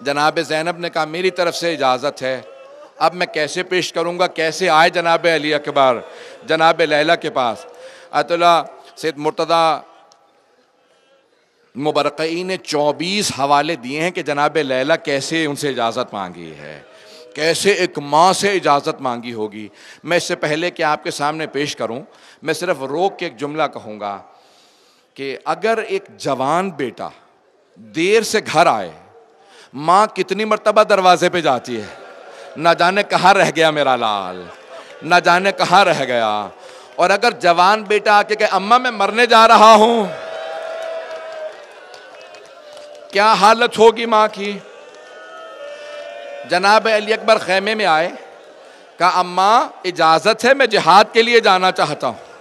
جناب زینب نے کہا میری طرف سے اجازت ہے. اب میں کیسے پیش کروں گا, کیسے آئے جناب علی اکبر جناب لیلا کے پاس. آیت اللہ سید مرتضیٰ مبرقعی نے 24 حوالے دیے ہیں کہ جناب لیلا کیسے ان سے اجازت مانگی ہے, کیسے ایک ماں سے اجازت مانگی ہوگی. میں اس سے پہلے کہ آپ کے سامنے پیش کروں, میں صرف روک کے ایک جملہ کہوں گا کہ اگر ایک جوان بیٹا دیر سے گھر آئے, ماں کتنی مرتبہ دروازے پہ جاتی ہے, نہ جانے کہاں رہ گیا میرا لال, نہ جانے کہاں رہ گیا. اور اگر جوان بیٹا آ کے کہے اماں میں مرنے جا رہا ہوں, کیا حالت ہوگی ماں کی. جناب علی اکبر خیمے میں آئے, کہا اماں اجازت ہے, میں جہاد کے لیے جانا چاہتا ہوں.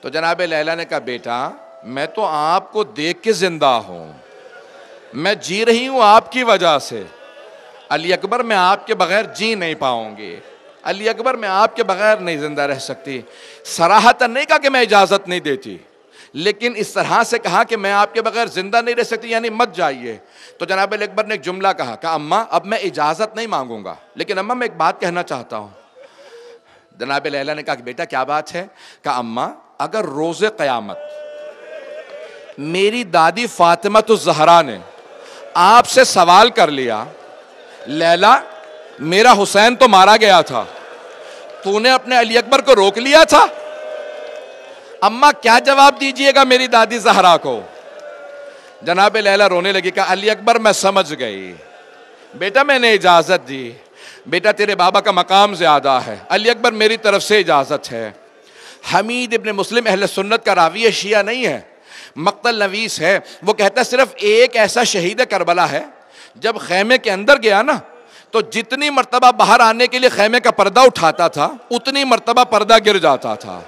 تو جناب لیلا نے کہا بیٹا میں تو آپ کو دیکھ کے زندہ ہوں, میں جی رہی ہوں آپ کی وجہ سے. علی اکبر میں آپ کے بغیر جی نہیں پاؤں گی, علی اکبر میں آپ کے بغیر نہیں زندہ رہ سکتی. صراحتاً نہیں کہا کہ میں اجازت نہیں دیتی, لیکن اس طرح سے کہا کہ میں آپ کے بغیر زندہ نہیں رہ سکتی, یعنی مت جائیے. تو جناب علی اکبر نے ایک جملہ کہا کہ اماں اب میں اجازت نہیں مانگوں گا, لیکن اماں میں ایک بات کہنا چاہتا ہوں. جناب لیلا نے کہا کہ بیٹا کیا بات ہے. کہا اماں اگر روز قیامت میری دادی فاطمۃ الزہرا نے آپ سے سوال کر لیا, لیلا میرا حسین تو مارا گیا تھا, تو نے اپنے علی اکبر کو روک لیا تھا, اماں کیا جواب دیجئے گا میری دادی زہرا کو. جناب لیلا رونے لگی. کہا علی اکبر میں سمجھ گئی بیٹا, میں نے اجازت دی, بیٹا تیرے بابا کا مقام زیادہ ہے. علی اکبر میری طرف سے اجازت ہے. حمید ابن مسلم اہل سنت کا راوی شیعہ نہیں ہے, مقتل نویس ہے. وہ کہتا ہے صرف ایک ایسا شہید کربلا ہے, جب خیمے کے اندر گیا نا تو جتنی مرتبہ باہر آنے کے لیے خیمے کا پردہ اٹھاتا تھا اتنی مرتبہ پردہ گر جاتا تھا۔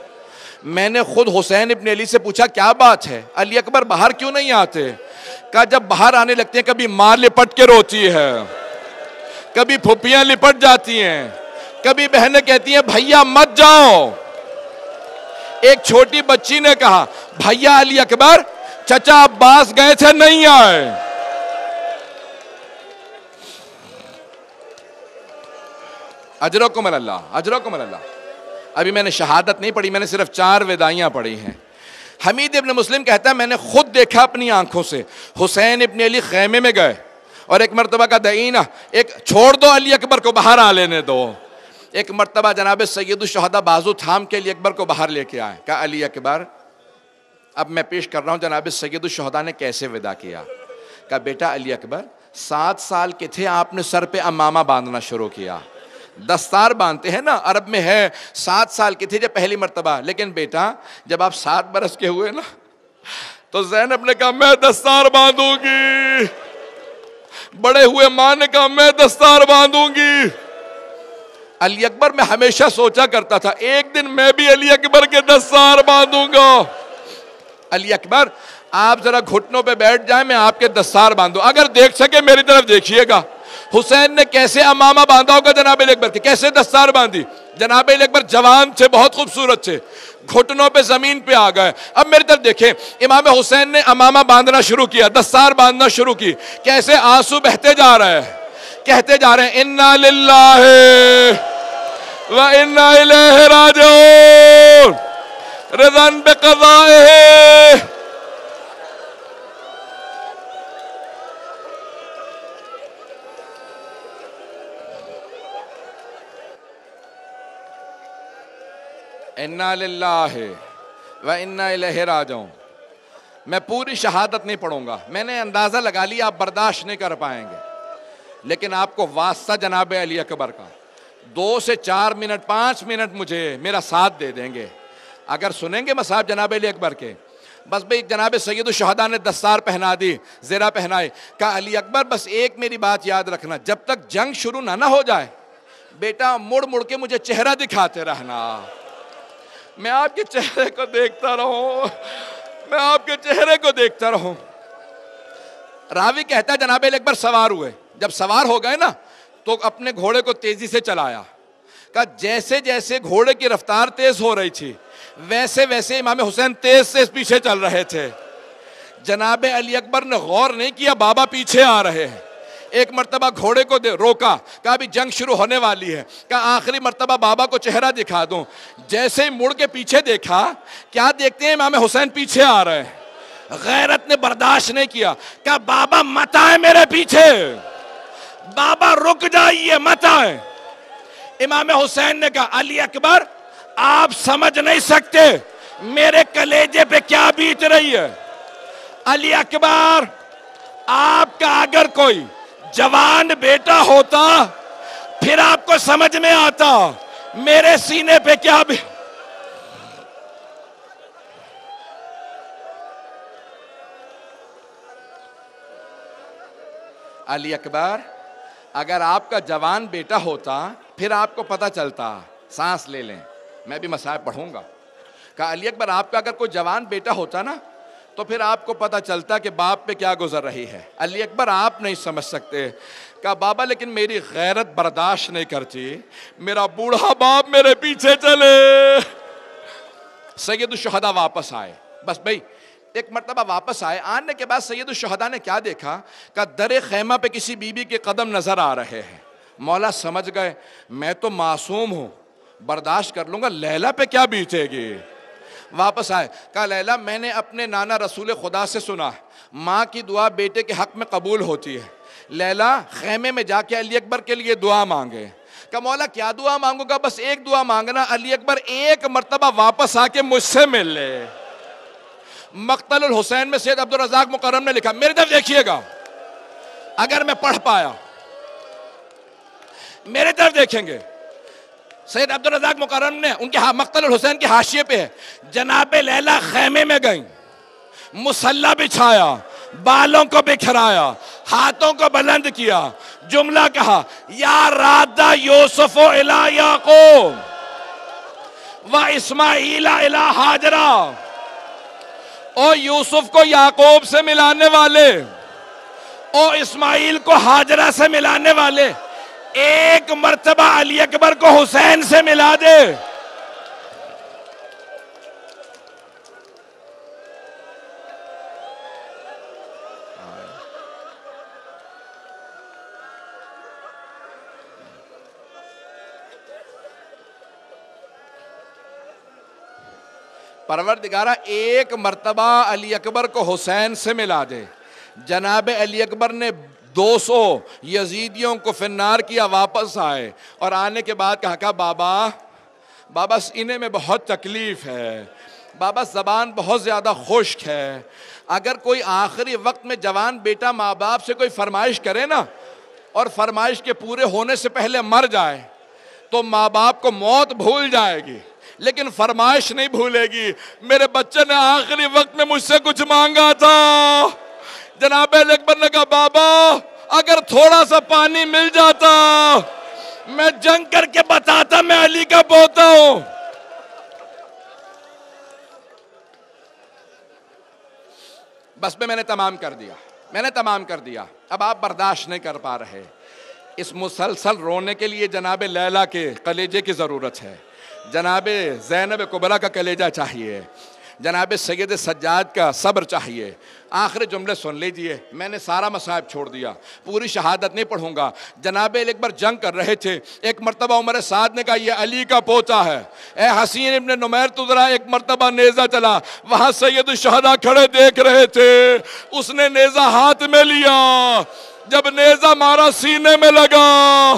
میں نے خود حسین ابن علی سے پوچھا کیا بات ہے، علی اکبر باہر کیوں نہیں آتے؟ کہا جب باہر آنے لگتے ہیں کبھی ماں لپٹ کے روتی ہے، کبھی پھوپھیاں لپٹ جاتی ہیں، کبھی بہنیں کہتی ہیں بھیا مت جاؤ۔ ایک چھوٹی بچی نے کہا بھیا علی اکبر چچا عباس گئے تھے نہیں آئے۔ اجرکم اللہ، اجرکم اللہ۔ ابھی میں نے شہادت نہیں پڑھی، میں نے صرف 4 وداعیاں پڑھی ہیں۔ حمید ابن مسلم کہتا ہے میں نے خود دیکھا اپنی آنکھوں سے، حسین ابن علی خیمے میں گئے اور ایک مرتبہ کا دعینا ایک چھوڑ دو علی اکبر کو باہر آ لینے دو۔ ایک مرتبہ جناب سید الشہداء بازو تھام کے علی اکبر کو باہر لے کے آئے، کہا علی اکبر اب میں پیش کر رہا ہوں جناب سید الشہداء نے کیسے وداع کیا۔ کہا بیٹا علی اکبر 7 سال کے تھے آپ نے سر پہ امامہ باندھنا شروع کیا، دستار باندھتے ہیں نا، عرب میں ہے 7 سال کے تھے جب پہلی مرتبہ، لیکن بیٹا جب آپ 7 برس کے ہوئے نا تو زینب نے کہا میں دستار باندھوں گی، بڑے ہوئے ماں نے کہا میں دستار باندھوں گی۔ علی اکبر میں ہمیشہ سوچا کرتا تھا ایک دن میں بھی علی اکبر کے دستار باندھوں گا۔ علی اکبر آپ ذرا گھٹنوں پہ بیٹھ جائیں میں آپ کے دستار باندھوں، اگر دیکھ سکے میری طرف دیکھیے گا حسین نے کیسے امامہ باندھا ہوگا جناب علی اکبر کی، کیسے دستار باندھی۔ جناب علی اکبر جوان تھے، بہت خوبصورت تھے، گھٹنوں پہ زمین پہ آ گئے۔ اب میری طرف دیکھیں امام حسین نے امامہ باندھنا شروع کیا، دستار باندھنا شروع کی، کیسے آنسو بہتے جا رہے ہیں، کہتے جا رہے ہیں انا للہ و انا الیہ راجعون رضا بقضائہ۔ انا للہ و انا الیہ راجعون۔ میں پوری شہادت نہیں پڑھوں گا، میں نے اندازہ لگا لیا آپ برداشت نہیں کر پائیں گے، لیکن آپ کو واسطہ جناب علی اکبر کا 2 سے 4 منٹ 5 منٹ مجھے میرا ساتھ دے دیں گے، اگر سنیں گے مصاحب جناب علی اکبر کے۔ بس بھئی جناب سید الشہداء نے دستار پہنا دی، زرہ پہنائے، کہا علی اکبر بس ایک میری بات یاد رکھنا، جب تک جنگ شروع نہ ہو جائے بیٹا مڑ مڑ کے مجھے چہرہ دکھاتے رہنا، میں آپ کے چہرے کو دیکھتا رہوں، میں آپ کے چہرے کو دیکھتا رہوں۔ راوی کہتا ہے جناب علی اکبر سوار ہوئے، جب سوار ہو گئے نا تو اپنے گھوڑے کو تیزی سے چلایا، کہا جیسے جیسے گھوڑے کی رفتار تیز ہو رہی تھی ویسے ویسے امام حسین تیز سے پیچھے چل رہے تھے۔ جناب علی اکبر نے غور نہیں کیا بابا پیچھے آ رہے ہیں، ایک مرتبہ گھوڑے کو روکا، کہا ابھی جنگ شروع ہونے والی ہے، کہا آخری مرتبہ بابا کو چہرہ دکھا دوں۔ جیسے ہی مڑ کے پیچھے دیکھا کیا دیکھتے ہیں امام حسین پیچھے آ رہے ہیں۔ غیرت نے برداشت نہیں کیا، کہا بابا مت آئے میرے پیچھے، بابا رک جائیے مت آئے۔ امام حسین نے کہا علی اکبر آپ سمجھ نہیں سکتے میرے کلیجے پہ کیا بیت رہی ہے۔ علی اکبر آپ کا اگر کوئی جوان بیٹا ہوتا پھر آپ کو سمجھ میں آتا میرے سینے پہ کیا بھی۔ علی اکبر اگر آپ کا جوان بیٹا ہوتا پھر آپ کو پتہ چلتا، سانس لے لیں میں بھی مصائب پڑھوں گا۔ کہا علی اکبر آپ کا اگر کوئی جوان بیٹا ہوتا نا تو پھر آپ کو پتہ چلتا کہ باپ پہ کیا گزر رہی ہے۔ علی اکبر آپ نہیں سمجھ سکتے۔ کہا بابا لیکن میری غیرت برداشت نہیں کرتی میرا بوڑھا باپ میرے پیچھے چلے۔ سید الشہداء واپس آئے، بس بھئی ایک مرتبہ واپس آئے، آنے کے بعد سید الشہداء نے کیا دیکھا کہ در خیمہ پہ کسی بی بی کے قدم نظر آ رہے ہیں۔ مولا سمجھ گئے میں تو معصوم ہوں، برداشت کر لوں گا، لیلہ پہ کیا بیتے گی۔ واپس آئے، کہا لیلہ میں نے اپنے نانا رسول خدا سے سنا ماں کی دعا بیٹے کے حق میں قبول ہوتی ہے، لیلہ خیمے میں جا کے علی اکبر کے لیے دعا مانگے۔ کہا مولا کیا دعا مانگوں گا؟ بس ایک دعا مانگنا، علی اکبر ایک مرتبہ واپس آ کے مجھ سے مل لے۔ مقتل الحسین میں سید عبدالرزاق مکرم نے لکھا، میری طرف دیکھیے گا اگر میں پڑھ پایا، میرے طرف دیکھیں گے، سید عبدالرزاق مکرم نے ان کے مقتل الحسین کے حاشیے پہ ہے، جناب لیلہ خیمے میں گئیں، مصلی بچھایا، بالوں کو بکھرایا، ہاتھوں کو بلند کیا، جملہ کہا یا رادہ یوسف الی یعقوب و اسماعیل الی ہاجرہ، او یوسف کو یعقوب سے ملانے والے، او اسماعیل کو ہاجرہ سے ملانے والے، ایک مرتبہ علی اکبر کو حسین سے ملا دے۔ پروردگارہ ایک مرتبہ علی اکبر کو حسین سے ملا دے۔ جناب علی اکبر نے 200 یزیدیوں کو فنار کیا، واپس آئے اور آنے کے بعد کہا بابا سینے میں بہت تکلیف ہے، بابا زبان بہت زیادہ خشک ہے، اگر کوئی آخری وقت میں جوان بیٹا ماں باپ سے کوئی فرمائش کرے نا اور فرمائش کے پورے ہونے سے پہلے مر جائے تو ماں باپ کو موت بھول جائے گی لیکن فرمائش نہیں بھولے گی۔ میرے بچے نے آخری وقت میں مجھ سے کچھ مانگا تھا، جناب علی اکبر نے کہا بابا اگر تھوڑا سا پانی مل جاتا میں جنگ کر کے بتاتا میں علی کا پوتا ہوں۔ بس میں نے تمام کر دیا، اب آپ برداشت نہیں کر پا رہے۔ اس مسلسل رونے کے لیے جناب لیلا کے کلیجے کی ضرورت ہے، جناب زینب کبریٰ کا کلیجہ چاہیے، جناب سید سجاد کا صبر چاہیے۔ آخری جملے سن لیجئے، میں نے سارا مصائب چھوڑ دیا، پوری شہادت نہیں پڑھوں گا۔ جناب علی اکبر جنگ کر رہے تھے، ایک مرتبہ عمر سعد نے کہا یہ علی کا پوتا ہے، اے حسین ابن نمیر تو ذرا، ایک مرتبہ نیزہ چلا، وہاں سید الشہداء کھڑے دیکھ رہے تھے، اس نے نیزہ ہاتھ میں لیا، جب نیزہ مارا سینے میں لگا،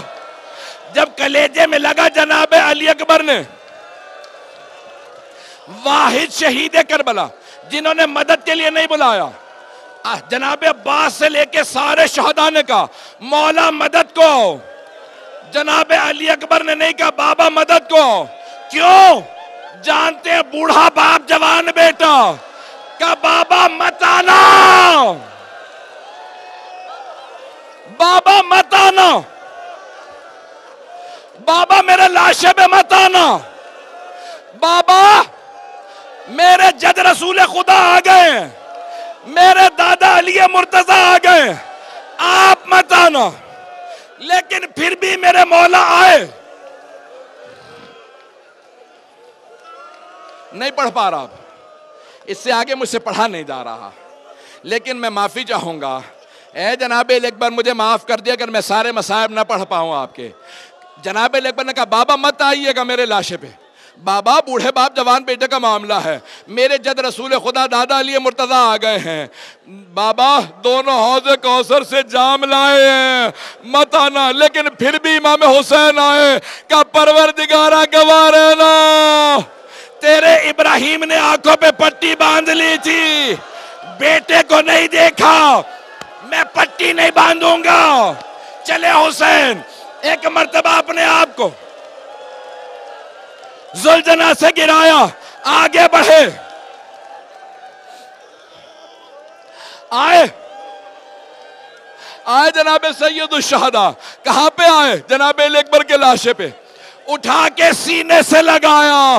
جب کلیجے میں لگا جناب علی اکبر نے، واحد شہید کربلا جنہوں نے مدد کے لیے نہیں بلایا، جناب عباس سے لے کے سارے شہداء نے کہا مولا مدد کو، جناب علی اکبر نے نہیں کہا بابا مدد کو۔ کیوں؟ جانتے ہیں بوڑھا باپ جوان بیٹا، کہا بابا مت آنا، بابا مت آنا، بابا میرے لاشے پہ مت آنا، بابا میرے جد رسول خدا آ گئے، میرے دادا علی مرتضی آ گئے، آپ مت آنا۔ لیکن پھر بھی میرے مولا آئے۔ نہیں پڑھ پا رہا، اس سے آگے مجھ سے پڑھا نہیں جا رہا، لیکن میں معافی چاہوں گا، اے جناب علی اکبر مجھے معاف کر دیا اگر میں سارے مصائب نہ پڑھ پاؤں آپ کے۔ جناب علی اکبر نے کہا بابا مت آئیے گا میرے لاشے پہ، بابا بوڑھے باپ جوان بیٹے کا معاملہ ہے، میرے جد رسول خدا دادا علی مرتضی آ گئے ہیں، بابا دونوں حوض کوثر سے جام لائے ہیں، مت آنا۔ لیکن پھر بھی امام حسین آئے، کہ پروردگارہ گواہ رہنا، تیرے ابراہیم نے آنکھوں پہ پٹی باندھ لی تھی، بیٹے کو نہیں دیکھا، میں پٹی نہیں باندھوں گا۔ چلے حسین، ایک مرتبہ اپنے آپ کو زلجنہ سے گرایا، آگے بڑھے، آئے جناب سید الشہداء، کہاں پہ آئے؟ جناب علی اکبر کے لاشے پہ، اٹھا کے سینے سے لگایا۔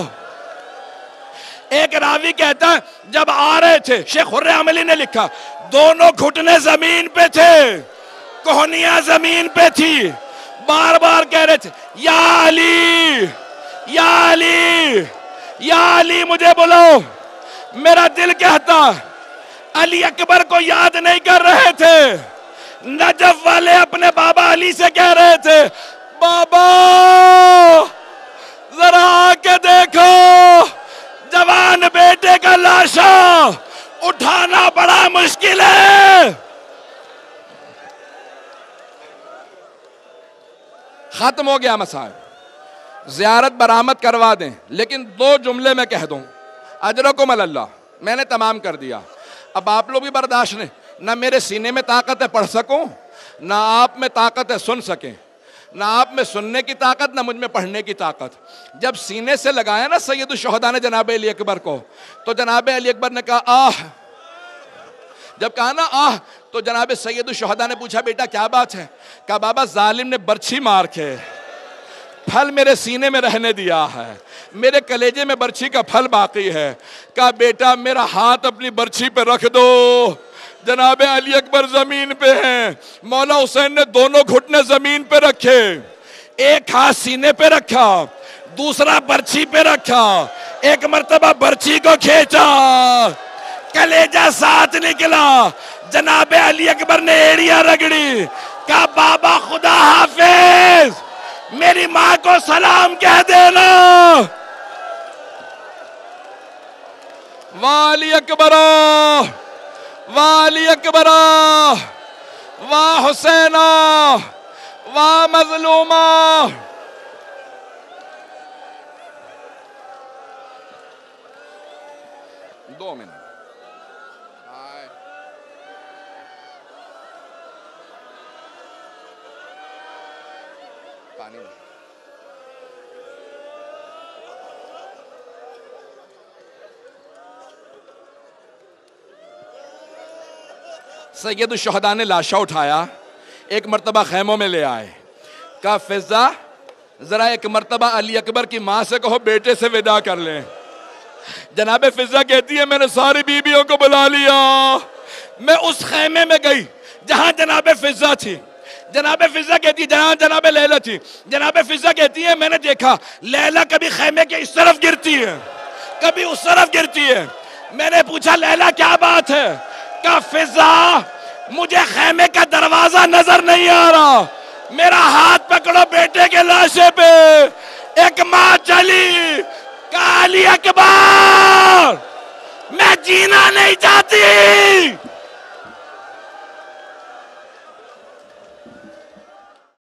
ایک راوی کہتا ہے جب آ رہے تھے، شیخ حر عملی نے لکھا، دونوں گھٹنے زمین پہ تھے، کوہنیاں زمین پہ تھی، بار بار کہہ رہے تھے یا علی یا علی یا علی مجھے بلاؤ۔ میرا دل کہتا علی اکبر کو یاد نہیں کر رہے تھے، نجف والے اپنے بابا علی سے کہہ رہے تھے بابا ذرا آ کے دیکھو، جوان بیٹے کا لاشا اٹھانا بڑا مشکل ہے۔ ختم ہو گیا مسائل، زیارت برآمد کروا دیں، لیکن 2 جملے میں کہہ دوں، اجرکم اللہ، میں نے تمام کر دیا۔ اب آپ لوگ بھی برداشت نہیں، نہ میرے سینے میں طاقت ہے پڑھ سکوں، نہ آپ میں طاقت ہے سن سکیں، نہ آپ میں سننے کی طاقت نہ مجھ میں پڑھنے کی طاقت۔ جب سینے سے لگایا نا سید الشہداء نے جناب علی اکبر کو، تو جناب علی اکبر نے کہا آہ۔ جب کہا نا آہ تو جناب سید الشہداء نے پوچھا بیٹا کیا بات ہے؟ کہا بابا ظالم نے برچھی مار کے پھل میرے سینے میں رہنے دیا ہے، میرے کلیجے میں برچھی کا پھل باقی ہے۔ کہا بیٹا میرا ہاتھ اپنی برچھی پہ رکھ دو۔ جناب علی اکبر زمین پہ ہیں، مولا حسین نے دونوں گھٹنے زمین پہ رکھے، ایک ہاتھ سینے پہ رکھا، دوسرا برچھی پہ رکھا، ایک مرتبہ برچھی کو کھینچا، کلیجہ ساتھ نکلا، جناب علی اکبر نے ایڑیاں رگڑی، کہا بابا خدا حافظ، میری ماں کو سلام کہہ دینا۔ والی اکبرہ والی اکبرہ واہ حسینہ واہ مظلومہ۔ 2 منٹ پانی میں۔ سید الشہداء نے لاشا اٹھایا، ایک مرتبہ خیموں میں لے آئے، کہا فضہ ذرا ایک مرتبہ علی اکبر کی ماں سے کہو بیٹے سے وداع کر لیں۔ جناب فضہ کہتی ہے میں نے ساری بیویوں کو بلا لیا، میں اس خیمے میں گئی جہاں جناب فضہ تھی۔ جناب فضہ کہتی ہے جہاں جناب لیلہ تھی۔ جناب فضہ کہتی ہے میں نے دیکھا لیلہ کبھی خیمے کے اس طرف گرتی ہے کبھی اس طرف گرتی ہے۔ میں نے پوچھا لیلہ کیا بات ہے؟ کہا فضہ مجھے خیمے کا دروازہ نظر نہیں آ رہا، میرا ہاتھ پکڑو بیٹے کے لاشے پہ۔ ایک ماں چلی، کہا علی اکبر میں جینا نہیں چاہتی،